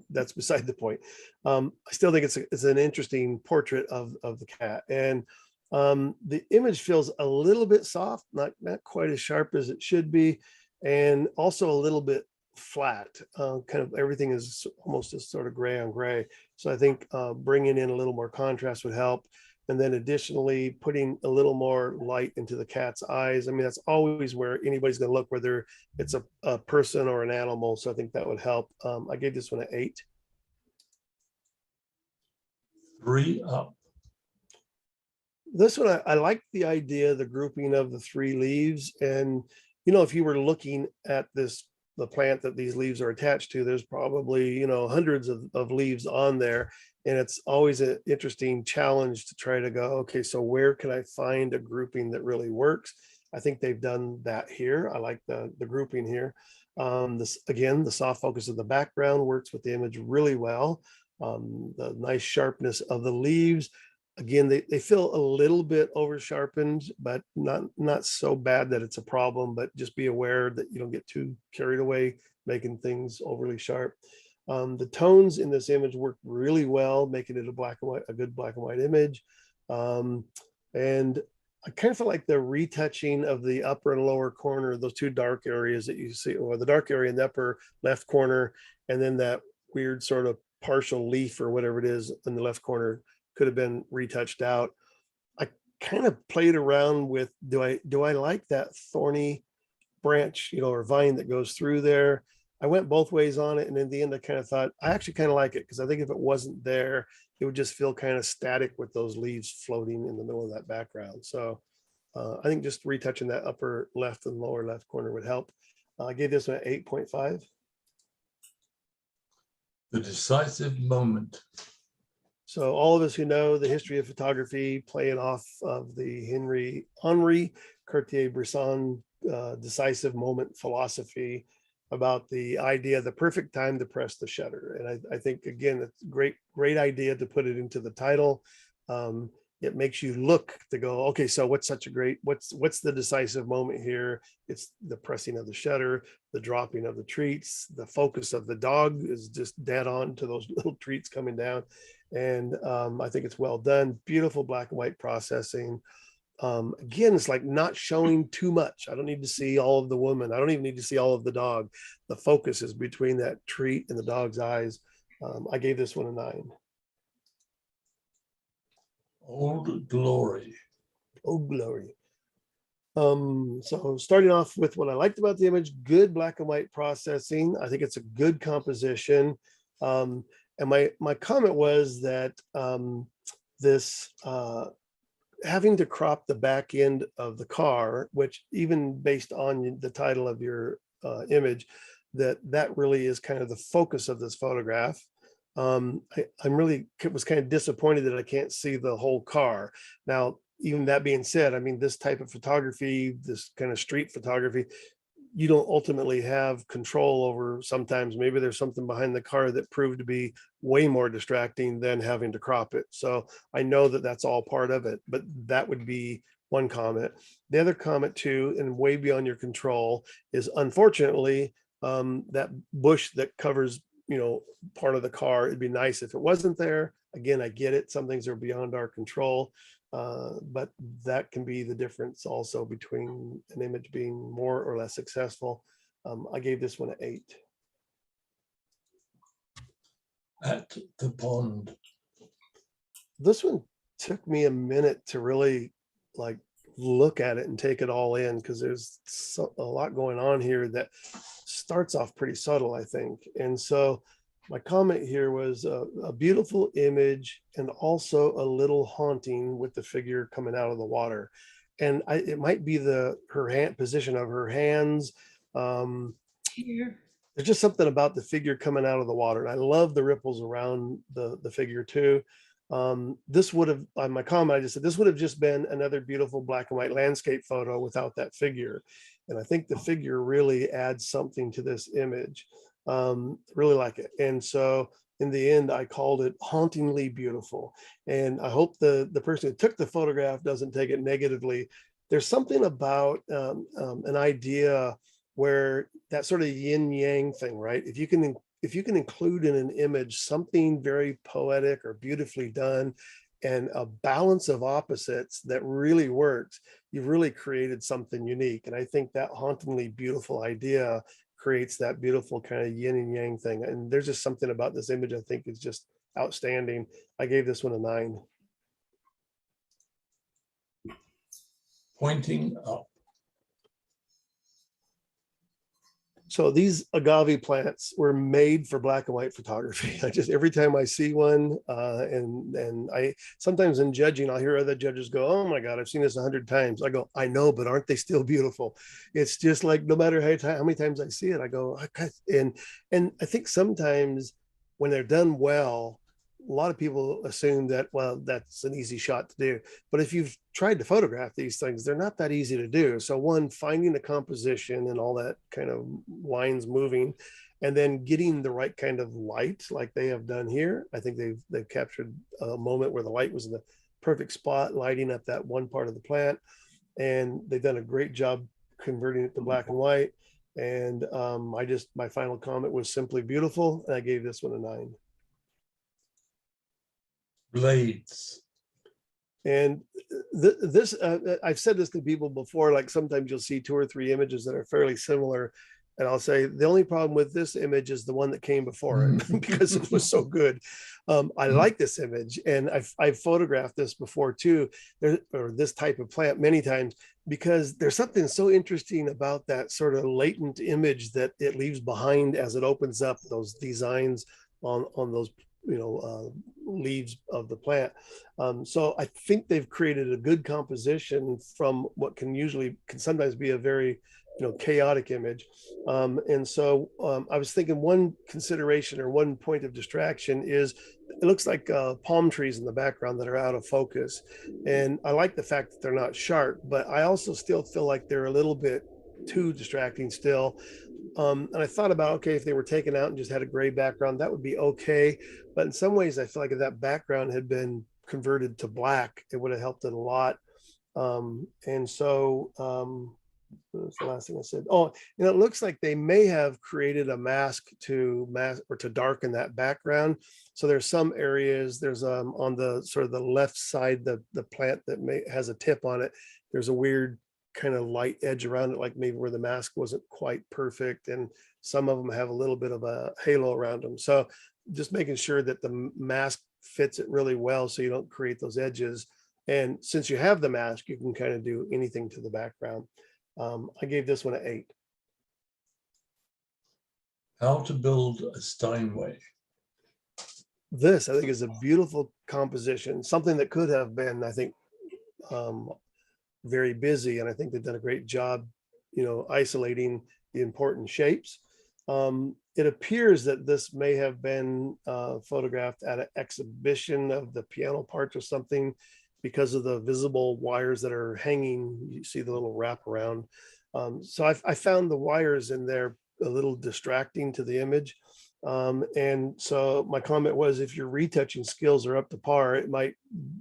That's beside the point. I still think it's an interesting portrait of the cat, and the image feels a little bit soft, not quite as sharp as it should be, and also a little bit flat. Kind of everything is almost just sort of gray on gray. So I think bringing in a little more contrast would help. And then additionally, putting a little more light into the cat's eyes. I mean, that's always where anybody's going to look, whether it's a person or an animal. So I think that would help. I gave this one an 8. 3 up. This one, I like the idea, the grouping of the 3 leaves. And, if you were looking at the plant that these leaves are attached to, there's probably, hundreds of leaves on there. And it's always an interesting challenge to try to go, okay, so where can I find a grouping that really works? I think they've done that here. I like the grouping here. This again, the soft focus of the background works with the image really well. The nice sharpness of the leaves. Again, they feel a little bit over sharpened, but not so bad that it's a problem, but just be aware that you don't get too carried away making things overly sharp. The tones in this image work really well, making it a good black and white image. And I kind of feel like the retouching of the upper and lower corner, those 2 dark areas that you see, or the dark area in the upper left corner, and then that weird sort of partial leaf or whatever it is in the left corner could have been retouched out. I kind of played around with, do I like that thorny branch, or vine that goes through there? I went both ways on it, and in the end, I kind of thought I actually kind of like it, because I think if it wasn't there, it would just feel kind of static with those leaves floating in the middle of that background. So I think just retouching that upper left and lower left corner would help. I gave this one an 8.5. The decisive moment. So all of us who know the history of photography, playing off of the Henri Cartier-Bresson decisive moment philosophy about the idea, the perfect time to press the shutter. And I think, again, it's a great idea to put it into the title. It makes you look to go, okay, so what's the decisive moment here? It's the pressing of the shutter, the dropping of the treats, the focus of the dog is just dead on to those little treats coming down. And I think it's well done. Beautiful black and white processing. Again, it's like not showing too much. I don't need to see all of the woman. I don't even need to see all of the dog. The focus is between that treat and the dog's eyes. I gave this one a 9. Old Glory. Old Glory. So starting off with what I liked about the image, good black and white processing. I think it's a good composition. And my comment was that this having to crop the back end of the car, which even based on the title of your image, that really is kind of the focus of this photograph. I'm really was kind of disappointed that I can't see the whole car. Now, even that being said, I mean, this type of photography, this kind of street photography, you don't ultimately have control over. Sometimes maybe there's something behind the car that proved to be way more distracting than having to crop it. So I know that that's all part of it, but that would be one comment. The other comment too, and way beyond your control, is unfortunately that bush that covers, part of the car. It'd be nice if it wasn't there. Again, I get it. Some things are beyond our control. But that can be the difference also between an image being more or less successful. I gave this one an 8. At the Pond. This one took me a minute to really look at it and take it all in, because there's a lot going on here that starts off pretty subtle, I think. And so my comment here was a beautiful image and also a little haunting with the figure coming out of the water. And it might be her hand position of her hands. Here. There's just something about the figure coming out of the water. And I love the ripples around the figure too. This would have, on my comment, I just said, this would have just been another beautiful black and white landscape photo without that figure. And I think the figure really adds something to this image. Really like it. And so in the end, I called it hauntingly beautiful. And I hope the person who took the photograph doesn't take it negatively. There's something about an idea where that sort of yin yang thing, right? If you can include in an image something very poetic or beautifully done and a balance of opposites that really works, you've really created something unique. And I think that hauntingly beautiful idea creates that beautiful kind of yin and yang thing. And there's just something about this image I think is just outstanding. I gave this one a 9. Pointing up. So these agave plants were made for black and white photography. I just, every time I see one, and I sometimes in judging, I'll hear other judges go, "Oh my God, I've seen this 100 times." I go, "I know, but aren't they still beautiful?" It's just like, no matter how many times I see it, I go, and I think sometimes when they're done well, a lot of people assume that, well, that's an easy shot to do. But if you've tried to photograph these things, they're not that easy to do. So one, finding the composition and all that kind of lines moving, and then getting the right kind of light like they have done here. I think they've captured a moment where the light was in the perfect spot, lighting up that one part of the plant. And they've done a great job converting it to black and white. And my final comment was simply beautiful. And I gave this one a 9. Blades. And I've said this to people before, like sometimes you'll see 2 or 3 images that are fairly similar. And I'll say, the only problem with this image is the one that came before it because it was so good. I like this image, and I've photographed this before too, or this type of plant many times, because there's something so interesting about that sort of latent image that it leaves behind as it opens up those designs on those leaves of the plant. So I think they've created a good composition from what can sometimes be a very chaotic image. And so I was thinking one consideration or one point of distraction is it looks like palm trees in the background that are out of focus. And I like the fact that they're not sharp, but I also still feel like they're a little bit too distracting still. And I thought about, okay, if they were taken out and just had a gray background, that would be okay. But in some ways, I feel like if that background had been converted to black, it would have helped it a lot. And so what was the last thing I said? Oh, it looks like they may have created a mask to darken that background. So there's some areas, there's on the sort of the left side, the plant that has a tip on it. There's a weird kind of light edge around it, like maybe where the mask wasn't quite perfect, and some of them have a little bit of a halo around them. So just making sure that the mask fits it really well so you don't create those edges. And since you have the mask, you can kind of do anything to the background. I gave this one an 8. How to build a Steinway. This, I think, is a beautiful composition, something that could have been, I think, very busy. And I think they've done a great job, isolating the important shapes. It appears that this may have been photographed at an exhibition of the piano parts or something, because of the visible wires that are hanging. You see the little wrap around. So I found the wires in there a little distracting to the image. And so my comment was, if your retouching skills are up to par, it might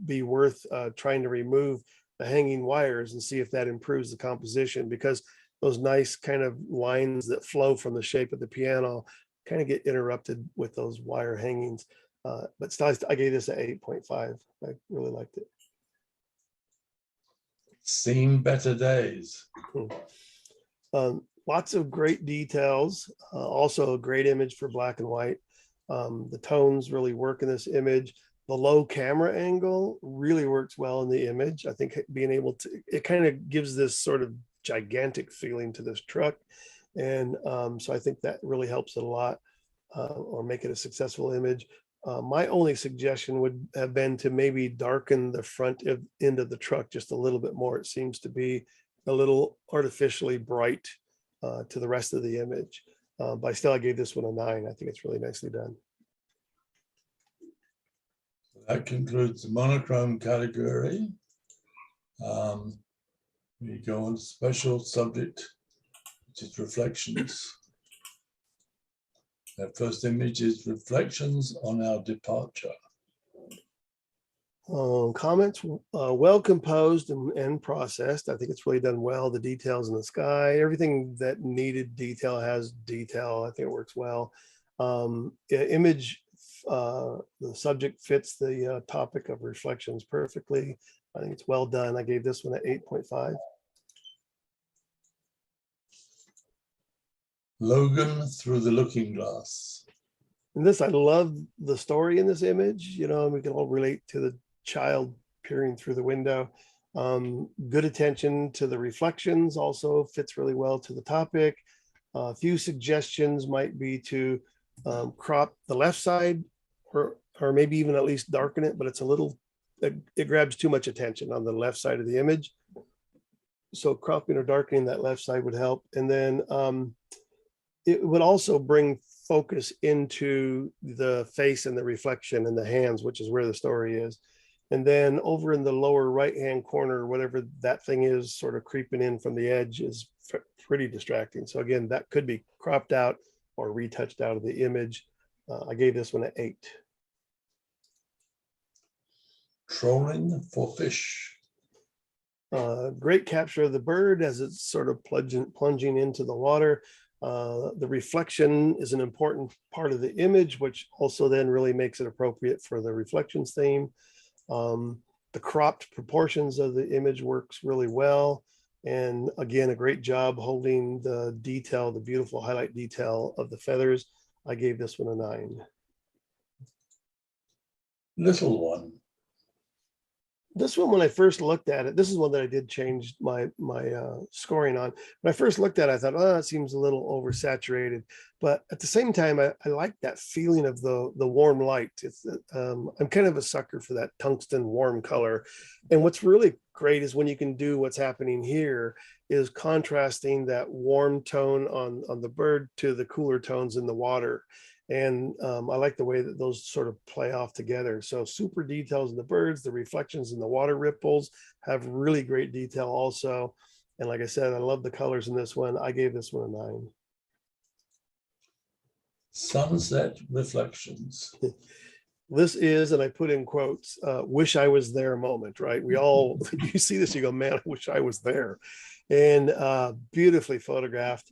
be worth trying to remove the hanging wires and see if that improves the composition, because those nice kind of lines that flow from the shape of the piano kind of get interrupted with those wire hangings. But still, I gave this an 8.5. I really liked it. Seen better days. Lots of great details. Also a great image for black and white. The tones really work in this image. The low camera angle really works well in the image. I think being able to, it kind of gives this sort of gigantic feeling to this truck. And so I think that really helps it a lot. or make it a successful image. My only suggestion would have been to maybe darken the front end of the truck just a little bit more. It seems to be a little artificially bright to the rest of the image. But still, I gave this one a 9. I think it's really nicely done. That concludes the monochrome category. We go on to special subject, which is reflections. The first image is reflections on our departure. Comments, well composed and processed. I think it's really done well. The details in the sky, everything that needed detail has detail. I think it works well. Image, the subject fits the topic of reflections perfectly. I think it's well done. I gave this one an 8.5. Logan through the looking glass. And this, I love the story in this image. You know, we can all relate to the child peering through the window. Good attention to the reflections also fits really well to the topic. A few suggestions might be to crop the left side or maybe even at least darken it, but it's a little, it grabs too much attention on the left side of the image. So cropping or darkening that left side would help. And then it would also bring focus into the face and the reflection and the hands, which is where the story is. And then over in the lower right-hand corner, whatever that thing is sort of creeping in from the edge is pretty distracting. So again, that could be cropped out or retouched out of the image. I gave this one an 8. Trolling for fish. Great capture of the bird as it's sort of plunging into the water. The reflection is an important part of the image, which also then really makes it appropriate for the reflections theme. The cropped proportions of the image works really well. And again, a great job holding the detail, the beautiful highlight detail of the feathers. I gave this one a 9. Little one. This one, when I first looked at it, this is one that I did change my scoring on. When I first looked at it, I thought, oh, it seems a little oversaturated. But at the same time, I like that feeling of the warm light. It's I'm kind of a sucker for that tungsten warm color. And what's really great is when you can do what's happening here is contrasting that warm tone on the bird to the cooler tones in the water. And I like the way that those sort of play off together. So super details in the birds, the reflections in the water ripples have really great detail also. And like I said, I love the colors in this one. I gave this one a 9. Sunset reflections. This is, and I put in quotes, wish I was there moment, right? We all, you see this, you go, man, I wish I was there. And beautifully photographed.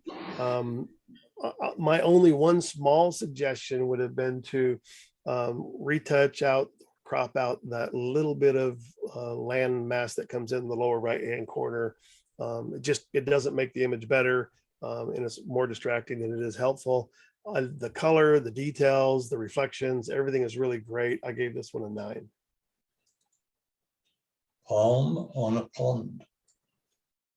My only one small suggestion would have been to retouch out, crop out that little bit of land mass that comes in the lower right-hand corner. It doesn't make the image better, and it's more distracting than it is helpful. The color, the details, the reflections, everything is really great. I gave this one a 9. Palm on a pond.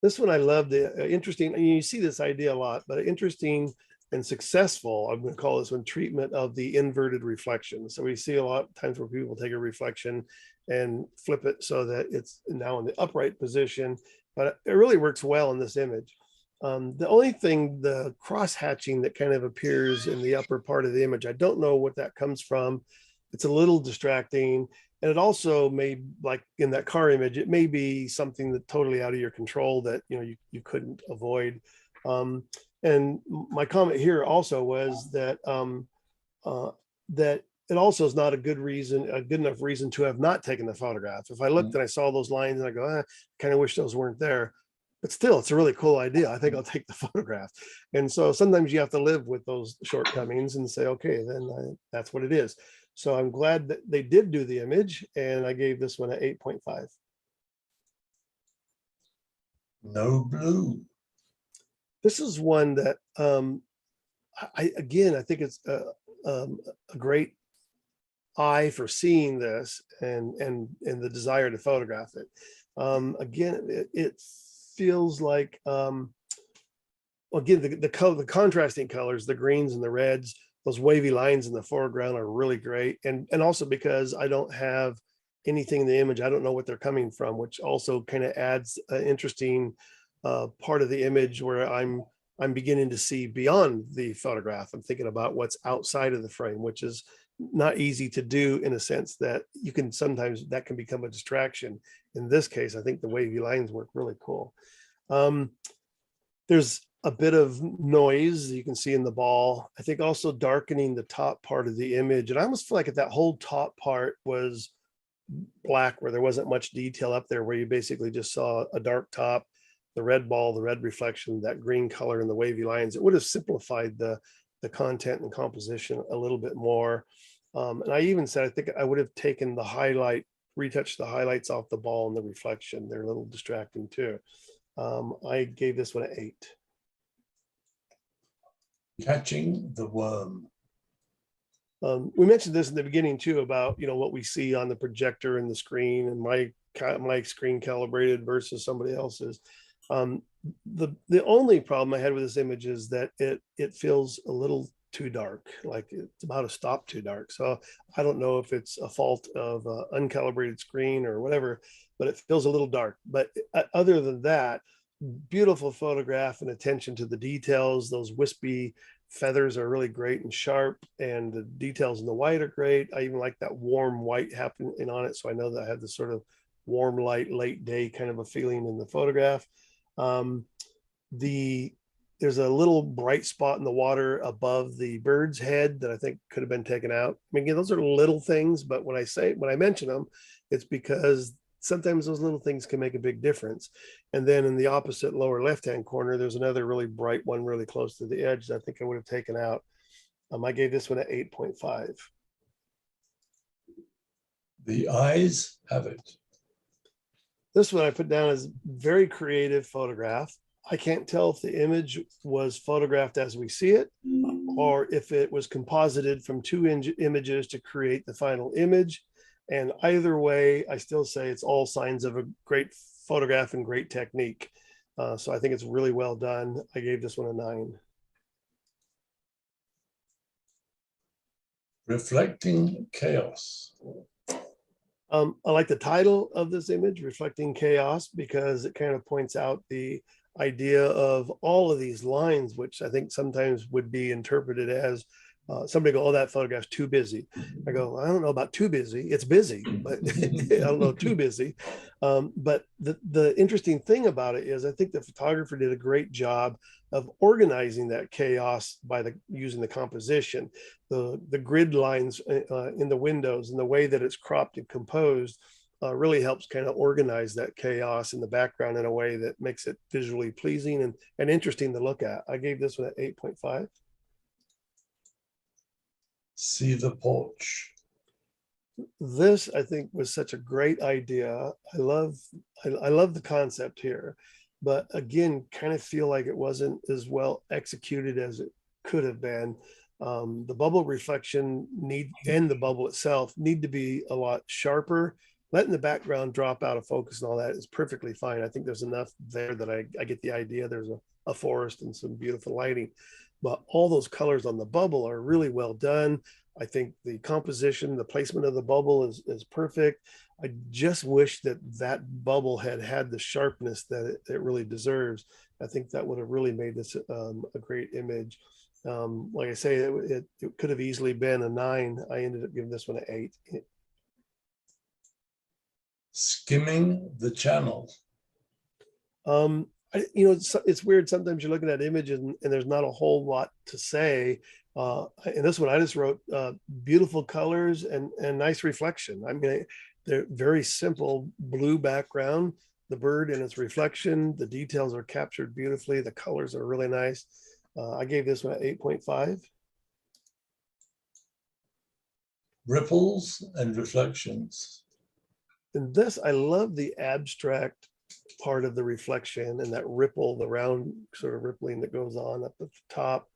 This one I love, the interesting, and you see this idea a lot, but interesting and successful, I'm going to call this one, treatment of the inverted reflection. So we see a lot of times where people take a reflection and flip it so that it's now in the upright position, but it really works well in this image. The only thing, the cross hatching that kind of appears in the upper part of the image, I don't know what that comes from. It's a little distracting. And it also may, like in that car image, it may be something that totally out of your control that you couldn't avoid. And my comment here also was that that it also is not a good enough reason to have not taken the photograph. If I looked and I saw those lines and I go, kind of wish those weren't there. But still, it's a really cool idea. I think I'll take the photograph. And so sometimes you have to live with those shortcomings and say, okay, then that's what it is. So I'm glad that they did do the image, and I gave this one an 8.5. No blue. This is one that I think it's a great eye for seeing this and the desire to photograph it. Again, it feels like again the contrasting colors, the greens and the reds, those wavy lines in the foreground are really great. And also because I don't have anything in the image, I don't know what they're coming from, which also kind of adds an interesting part of the image where I'm beginning to see beyond the photograph. I'm thinking about what's outside of the frame, which is not easy to do, in a sense that you can sometimes, that can become a distraction. In this case, I think the wavy lines work really cool. There's a bit of noise you can see in the ball. I think also darkening the top part of the image. And I almost feel like if that whole top part was black, where there wasn't much detail up there, where you basically just saw a dark top, the red ball, the red reflection, that green color and the wavy lines, it would have simplified the content and composition a little bit more. And I even said, I think I would have taken the highlight, retouched the highlights off the ball and the reflection. They're a little distracting too. I gave this one an 8. Catching the worm. We mentioned this in the beginning too, about, you know, what we see on the projector and the screen, and my screen calibrated versus somebody else's. The only problem I had with this image is that it feels a little too dark, like it's about to stop too dark. So I don't know if it's a fault of uncalibrated screen or whatever, but it feels a little dark. But other than that, beautiful photograph and attention to the details. Those wispy feathers are really great and sharp, and the details in the white are great. I even like that warm white happening on it, so I know that I have this sort of warm light, late day kind of a feeling in the photograph. There's a little bright spot in the water above the bird's head that I think could have been taken out. I mean, again, those are little things, but when I mention them, it's because sometimes those little things can make a big difference. And then in the opposite lower left-hand corner, there's another really bright one really close to the edge that I think I would have taken out. I gave this one an 8.5. The eyes have it. This one I put down as very creative photograph. I can't tell if the image was photographed as we see it, or if it was composited from 2 images to create the final image. And either way, I still say it's all signs of a great photograph and great technique. So I think it's really well done. I gave this one a 9. Reflecting chaos. I like the title of this image, Reflecting Chaos, because it kind of points out the idea of all of these lines, which I think sometimes would be interpreted as somebody go, oh, that photograph's too busy. I go, I don't know about too busy. It's busy, but I don't know, too busy. But the interesting thing about it is I think the photographer did a great job of organizing that chaos by using the composition, the grid lines in the windows, and the way that it's cropped and composed really helps kind of organize that chaos in the background in a way that makes it visually pleasing and interesting to look at. I gave this one an 8.5. See the porch. This, I think, was such a great idea. I love the concept here, but again, kind of feel like it wasn't as well executed as it could have been. The bubble reflection and the bubble itself need to be a lot sharper. Letting the background drop out of focus and all that is perfectly fine. I think there's enough there that I get the idea. There's a forest and some beautiful lighting, but all those colors on the bubble are really well done. I think the composition, the placement of the bubble is perfect. I just wish that bubble had the sharpness that it really deserves. I think that would have really made this a great image. Like I say, it could have easily been a 9. I ended up giving this one an 8. Skimming the channel. It's weird. Sometimes you're looking at images and there's not a whole lot to say. In this one, I just wrote beautiful colors and nice reflection. I mean, they're very simple blue background, the bird and its reflection. The details are captured beautifully. The colors are really nice. I gave this one an 8.5. Ripples and reflections. In this, I love the abstract part of the reflection and that ripple, the round sort of rippling that goes on up at the top.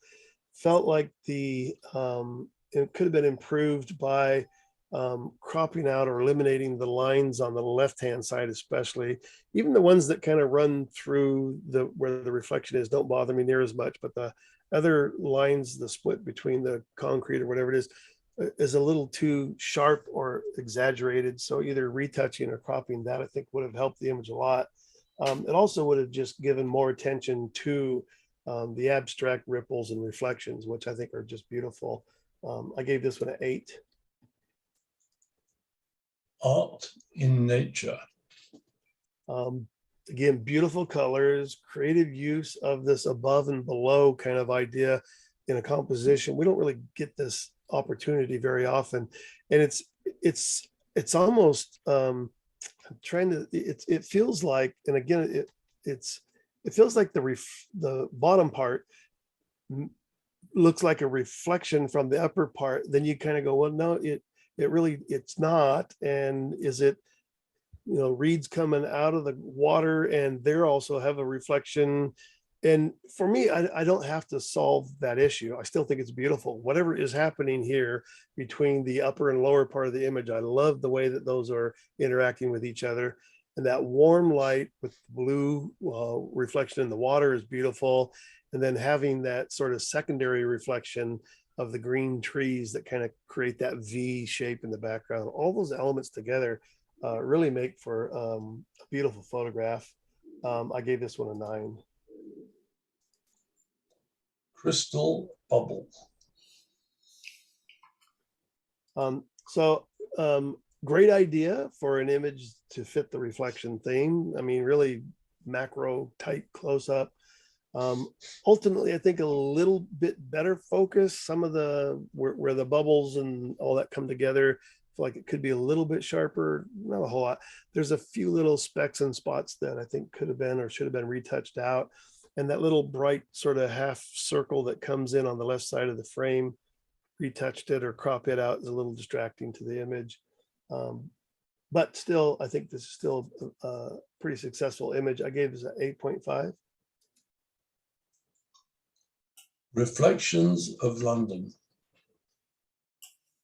Felt like it could have been improved by cropping out or eliminating the lines on the left-hand side, especially. Even the ones that kind of run through where the reflection is don't bother me near as much, but other lines, the split between the concrete or whatever it is a little too sharp or exaggerated. So either retouching or cropping that, I think, would have helped the image a lot. It also would have just given more attention to the abstract ripples and reflections, which I think are just beautiful. I gave this one an 8. Art in nature. Again, beautiful colors, creative use of this above and below kind of idea in a composition. We don't really get this opportunity very often, and it's almost I'm trying to. It feels like, and again, it feels like the bottom part looks like a reflection from the upper part. Then you kind of go, well, no, it's not. And is it, reeds coming out of the water and they're also have a reflection? And for me, I don't have to solve that issue. I still think it's beautiful. Whatever is happening here between the upper and lower part of the image, I love the way that those are interacting with each other. And that warm light with blue reflection in the water is beautiful. And then having that sort of secondary reflection of the green trees that kind of create that V shape in the background. All those elements together really make for a beautiful photograph. I gave this one a 9. Crystal bubble. Great idea for an image to fit the reflection theme. I mean, really macro tight close up. Ultimately, I think a little bit better focus. Some of the where the bubbles and all that come together, I feel like it could be a little bit sharper. Not a whole lot. There's a few little specks and spots that I think could have been or should have been retouched out. And that little bright sort of half circle that comes in on the left side of the frame, retouched it or crop it out is a little distracting to the image. But still, I think this is still a pretty successful image. I gave this an 8.5. Reflections of London.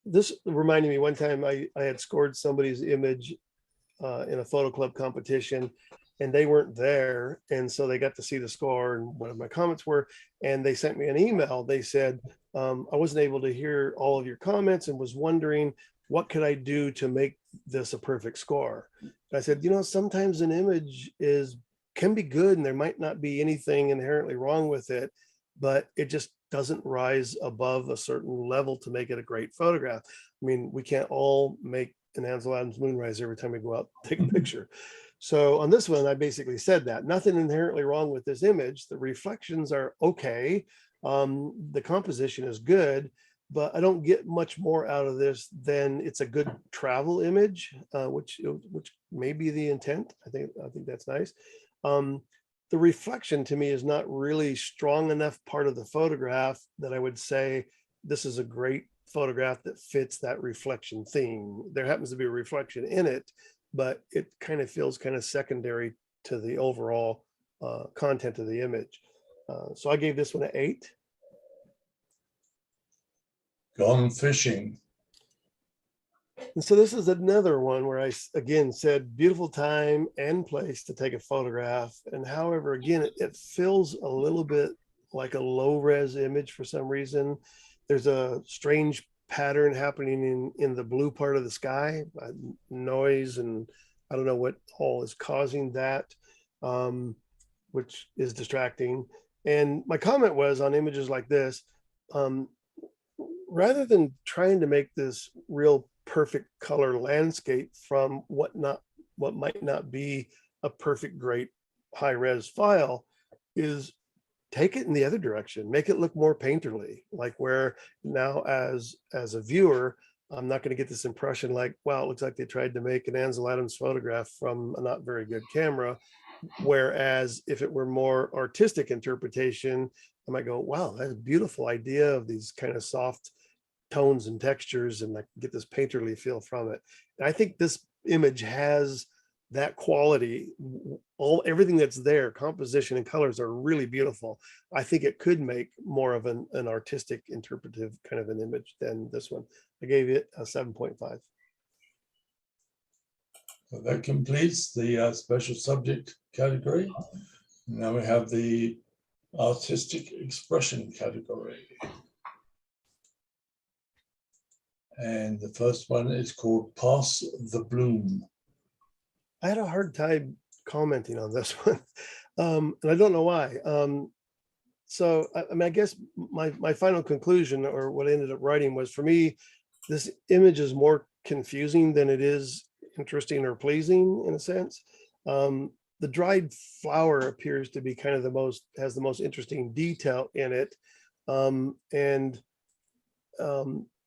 This reminded me one time I had scored somebody's image in a photo club competition, and they weren't there. And so they got to see the score and one of my comments were, and they sent me an email. They said, I wasn't able to hear all of your comments and was wondering, what could I do to make this a perfect score? And I said, sometimes an image can be good and there might not be anything inherently wrong with it, but it just doesn't rise above a certain level to make it a great photograph. I mean, we can't all make an Ansel Adams moonrise every time we go out and take a picture. So on this one, I basically said that nothing inherently wrong with this image. The reflections are okay. The composition is good, but I don't get much more out of this than it's a good travel image, which may be the intent. I think that's nice. The reflection to me is not really strong enough part of the photograph that I would say this is a great photograph that fits that reflection theme. There happens to be a reflection in it, but it kind of feels kind of secondary to the overall content of the image. So I gave this one an 8. Gone fishing. And so this is another one where I again said beautiful time and place to take a photograph. And however, again, it feels a little bit like a low res image for some reason. There's a strange pattern happening in the blue part of the sky, noise, and I don't know what all is causing that, which is distracting. And my comment was on images like this, rather than trying to make this real perfect color landscape from what might not be a perfect great high res file, is take it in the other direction, make it look more painterly, like where now as a viewer, I'm not going to get this impression like, wow, it looks like they tried to make an Ansel Adams photograph from a not very good camera. Whereas if it were more artistic interpretation, I might go, wow, that's a beautiful idea of these kind of soft tones and textures, and I get this painterly feel from it. And I think this image has that quality. Everything that's there, composition and colors are really beautiful. I think it could make more of an artistic interpretive kind of an image than this one. I gave it a 7.5. So that completes the special subject category. Now we have the artistic expression category. And the first one is called Pass the Bloom. I had a hard time commenting on this one, and I don't know why. So I mean, I guess my final conclusion, or what I ended up writing, was, for me, this image is more confusing than it is interesting or pleasing, in a sense. The dried flower appears to be kind of has the most interesting detail in it, and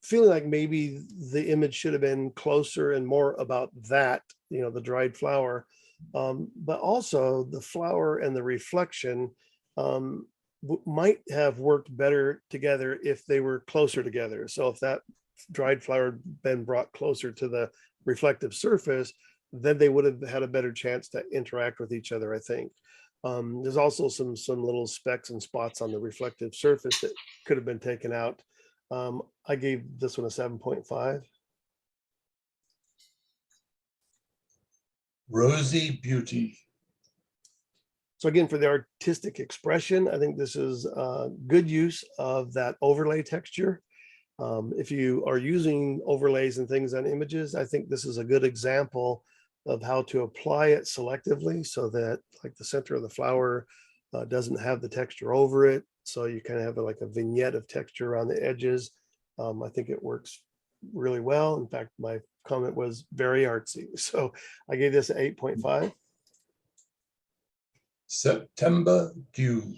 feeling like maybe the image should have been closer and more about that, the dried flower, but also the flower and the reflection might have worked better together if they were closer together. So if that dried flower had been brought closer to the reflective surface, then they would have had a better chance to interact with each other, I think. There's also some little specks and spots on the reflective surface that could have been taken out. I gave this one a 7.5. Rosy Beauty. So again, for the artistic expression, I think this is good use of that overlay texture. If you are using overlays and things on images, I think this is a good example of how to apply it selectively, so that, like, the center of the flower doesn't have the texture over it. So you kind of have like a vignette of texture around the edges. I think it works really well. In fact, my comment was very artsy. So I gave this an 8.5. September Dew.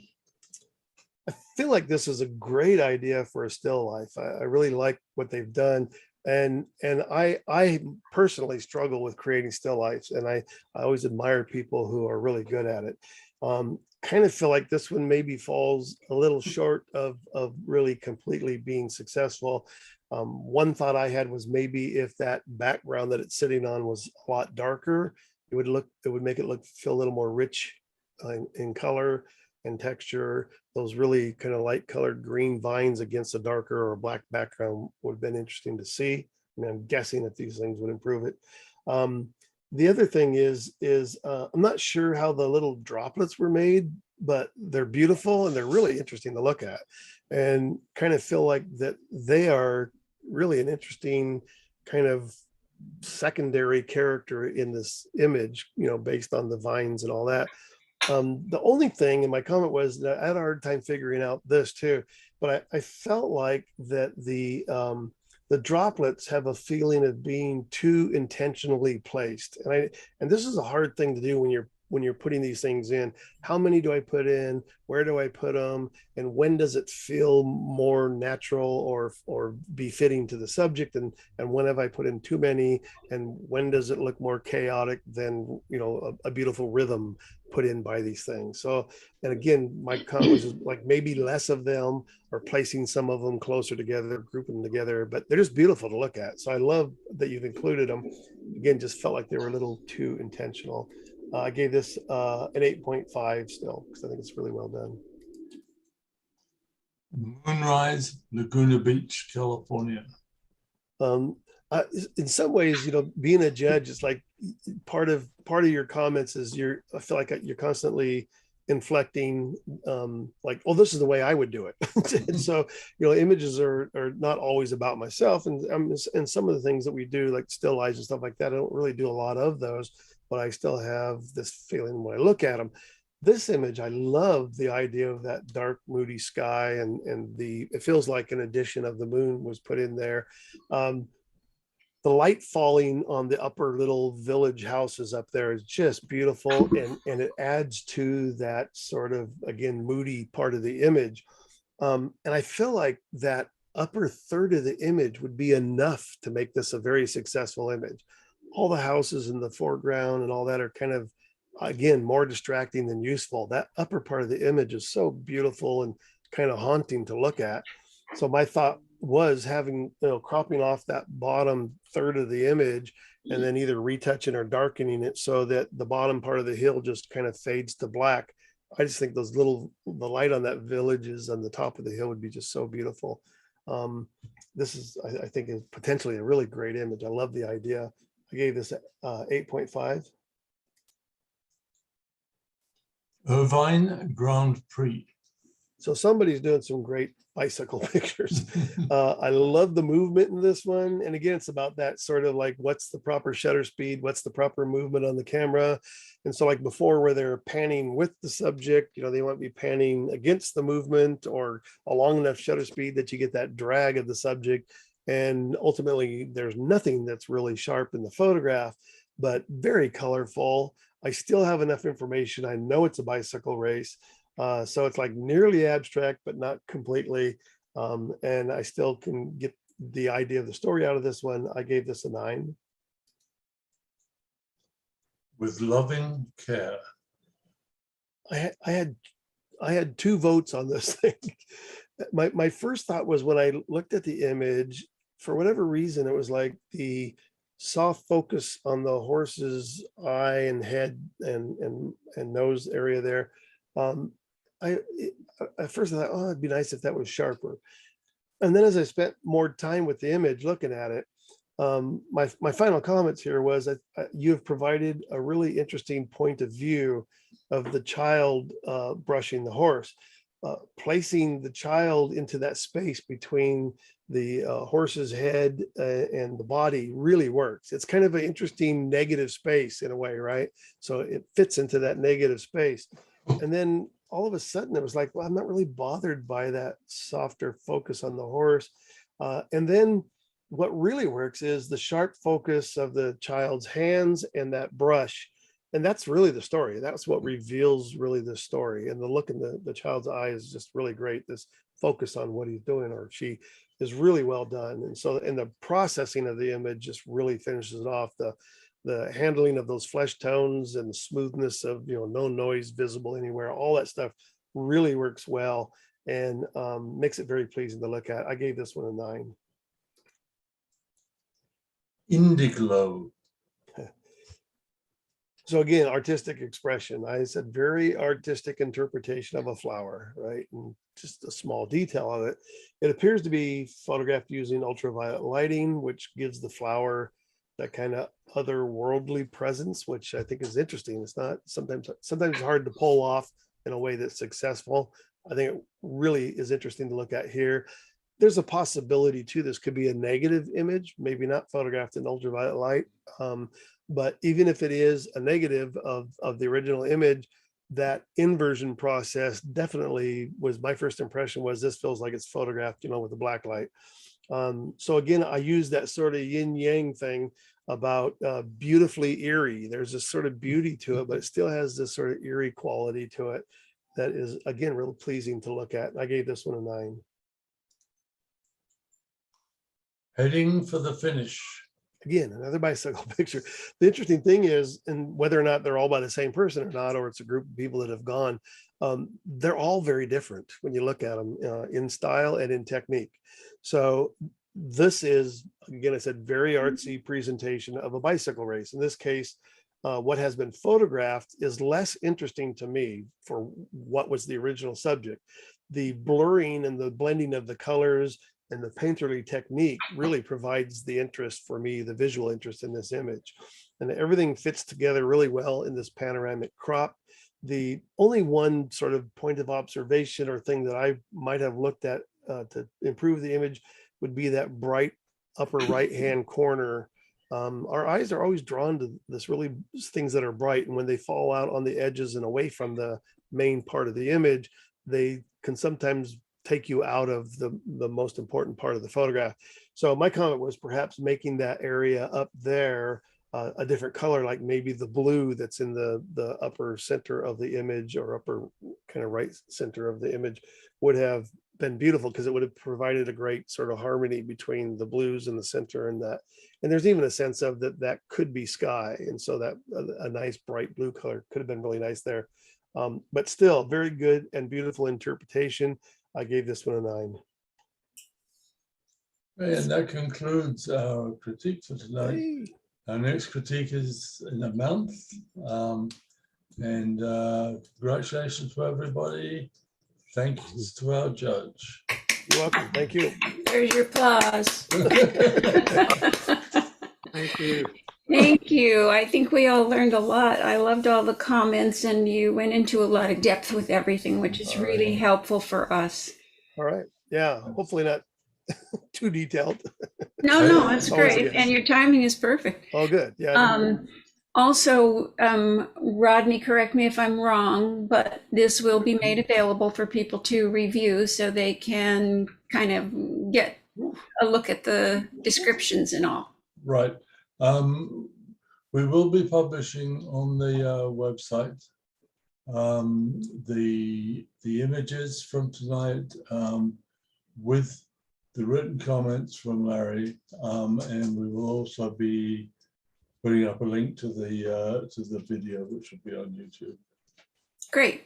I feel like this is a great idea for a still life. I really like what they've done. And I personally struggle with creating still lifes, and I always admire people who are really good at it. Kind of feel like this one maybe falls a little short of really completely being successful. One thought I had was, maybe if that background that it's sitting on was a lot darker, it would make it feel a little more rich in color and texture. Those really kind of light colored green vines against a darker or black background would have been interesting to see. I mean, I'm guessing that these things would improve it. The other thing is I'm not sure how the little droplets were made, but they're beautiful and they're really interesting to look at, and kind of feel like that they are really an interesting kind of secondary character in this image, based on the vines and all that. The only thing in my comment was that I had a hard time figuring out this too, but I felt like that the droplets have a feeling of being too intentionally placed, and this is a hard thing to do when you're putting these things in. How many do I put in? Where do I put them? And when does it feel more natural or befitting to the subject? And when have I put in too many? And when does it look more chaotic than, a beautiful rhythm put in by these things? So, and again, my comment was just like, maybe less of them, or placing some of them closer together, grouping them together, but they're just beautiful to look at. So I love that you've included them. Again, just felt like they were a little too intentional. I gave this an 8.5 still, because I think it's really well done. Moonrise, Laguna Beach, California. In some ways, being a judge is like part of your comments is I feel like you're constantly inflecting, like, oh, this is the way I would do it. And so, images are not always about myself, and some of the things that we do, like still lives and stuff like that, I don't really do a lot of those, but I still have this feeling when I look at them. This image, I love the idea of that dark, moody sky, and it feels like an addition of the moon was put in there. The light falling on the upper little village houses up there is just beautiful, and it adds to that sort of, again, moody part of the image. And I feel like that upper third of the image would be enough to make this a very successful image. All the houses in the foreground and all that are kind of, again, more distracting than useful. That upper part of the image is so beautiful and kind of haunting to look at. So my thought was having, cropping off that bottom third of the image, and then either retouching or darkening it so that the bottom part of the hill just kind of fades to black. I just think the light on that village is on the top of the hill would be just so beautiful. This is, I think, is potentially a really great image. I love the idea. I gave this 8.5. Irvine Grand Prix. So somebody's doing some great bicycle pictures. I love the movement in this one. And again, it's about that sort of like, what's the proper shutter speed? What's the proper movement on the camera? And so like before, where they're panning with the subject, they might be panning against the movement or a long enough shutter speed that you get that drag of the subject. And ultimately, there's nothing that's really sharp in the photograph, but very colorful. I still have enough information. I know it's a bicycle race. So it's like nearly abstract, but not completely. And I still can get the idea of the story out of this one. I gave this a 9. With loving care. I had 2 votes on this thing. My first thought was when I looked at the image, for whatever reason, it was like the soft focus on the horse's eye and head and nose area there. At first I thought, oh, it'd be nice if that was sharper. And then as I spent more time with the image looking at it, my final comments here was that you have provided a really interesting point of view of the child brushing the horse. Placing the child into that space between the horse's head and the body really works. It's kind of an interesting negative space in a way, right? So it fits into that negative space. And then all of a sudden it was like, well, I'm not really bothered by that softer focus on the horse. And then what really works is the sharp focus of the child's hands and that brush. And that's really the story. That's what reveals really the story. And the look in the child's eye is just really great. This focus on what he's doing or she is really well done. And so, and the processing of the image just really finishes it off. The handling of those flesh tones and the smoothness of, no noise visible anywhere, all that stuff really works well and makes it very pleasing to look at. I gave this one a 9. Indiglo. So again, artistic expression. I said very artistic interpretation of a flower, right? And just a small detail of it. It appears to be photographed using ultraviolet lighting, which gives the flower that kind of otherworldly presence, which I think is interesting. It's not sometimes it's hard to pull off in a way that's successful. I think it really is interesting to look at here. There's a possibility too, this could be a negative image, maybe not photographed in ultraviolet light. But even if it is a negative of the original image, that inversion process definitely was my first impression was this feels like it's photographed, with the black light. So again, I use that sort of yin yang thing about beautifully eerie. There's this sort of beauty to it, but it still has this sort of eerie quality to it that is, again, real pleasing to look at. I gave this one a 9. Heading for the finish. Again, another bicycle picture. The interesting thing is, and whether or not they're all by the same person or not, or it's a group of people that have gone, they're all very different when you look at them in style and in technique. So this is, again, I said, very artsy presentation of a bicycle race. In this case, what has been photographed is less interesting to me for what was the original subject. The blurring and the blending of the colors and the painterly technique really provides the interest for me, the visual interest in this image. And everything fits together really well in this panoramic crop. The only one sort of point of observation or thing that I might have looked at to improve the image would be that bright upper right-hand corner. Our eyes are always drawn to this really things that are bright. And when they fall out on the edges and away from the main part of the image, they can sometimes take you out of the most important part of the photograph. So my comment was perhaps making that area up there a different color, like maybe the blue that's in the upper center of the image or upper kind of right center of the image would have been beautiful because it would have provided a great sort of harmony between the blues in the center and that. And there's even a sense of that could be sky. And so that a nice bright blue color could have been really nice there. But still very good and beautiful interpretation. I gave this one a 9. And that concludes our critique for tonight. Hey. Our next critique is in a month. Congratulations to everybody. Thanks to our judge. You're welcome. Thank you. There's your applause. Thank you. Thank you. I think we all learned a lot. I loved all the comments and you went into a lot of depth with everything, which is really Alright. helpful for us. All right. Yeah. Hopefully not too detailed. No, that's Always great. is. And your timing is perfect. Oh, good. Yeah. Also, Rodney, correct me if I'm wrong, but this will be made available for people to review so they can kind of get a look at the descriptions and all. Right. We will be publishing on the website the images from tonight with the written comments from Larry, and we will also be putting up a link to the video, which will be on YouTube. Great.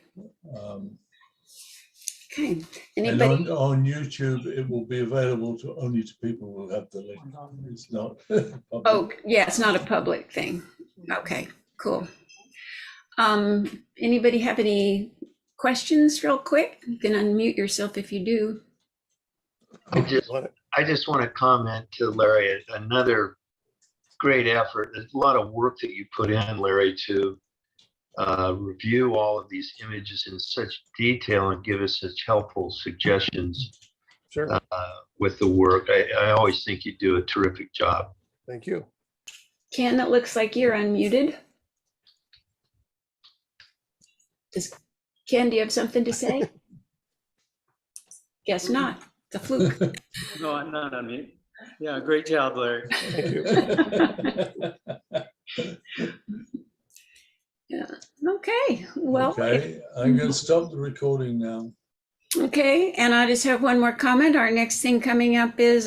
Okay. And Anybody? on YouTube, it will be available to only to people who have the link. It's not. public. Oh, yeah, it's not a public thing. Okay, cool. Anybody have any questions real quick? You can unmute yourself if you do. I just want to comment to Larry, another great effort. There's a lot of work that you put in, Larry, to review all of these images in such detail and give us such helpful suggestions Sure. with the work. I always think you do a terrific job. Thank you. Ken, it looks like you're unmuted. Ken, do you have something to say? Guess not. It's a fluke. No, I'm not on mute. Yeah, great job, Larry. Thank you. Yeah. Okay, well, Okay, I'm going to stop the recording now. okay, and I just have one more comment. Our next thing coming up is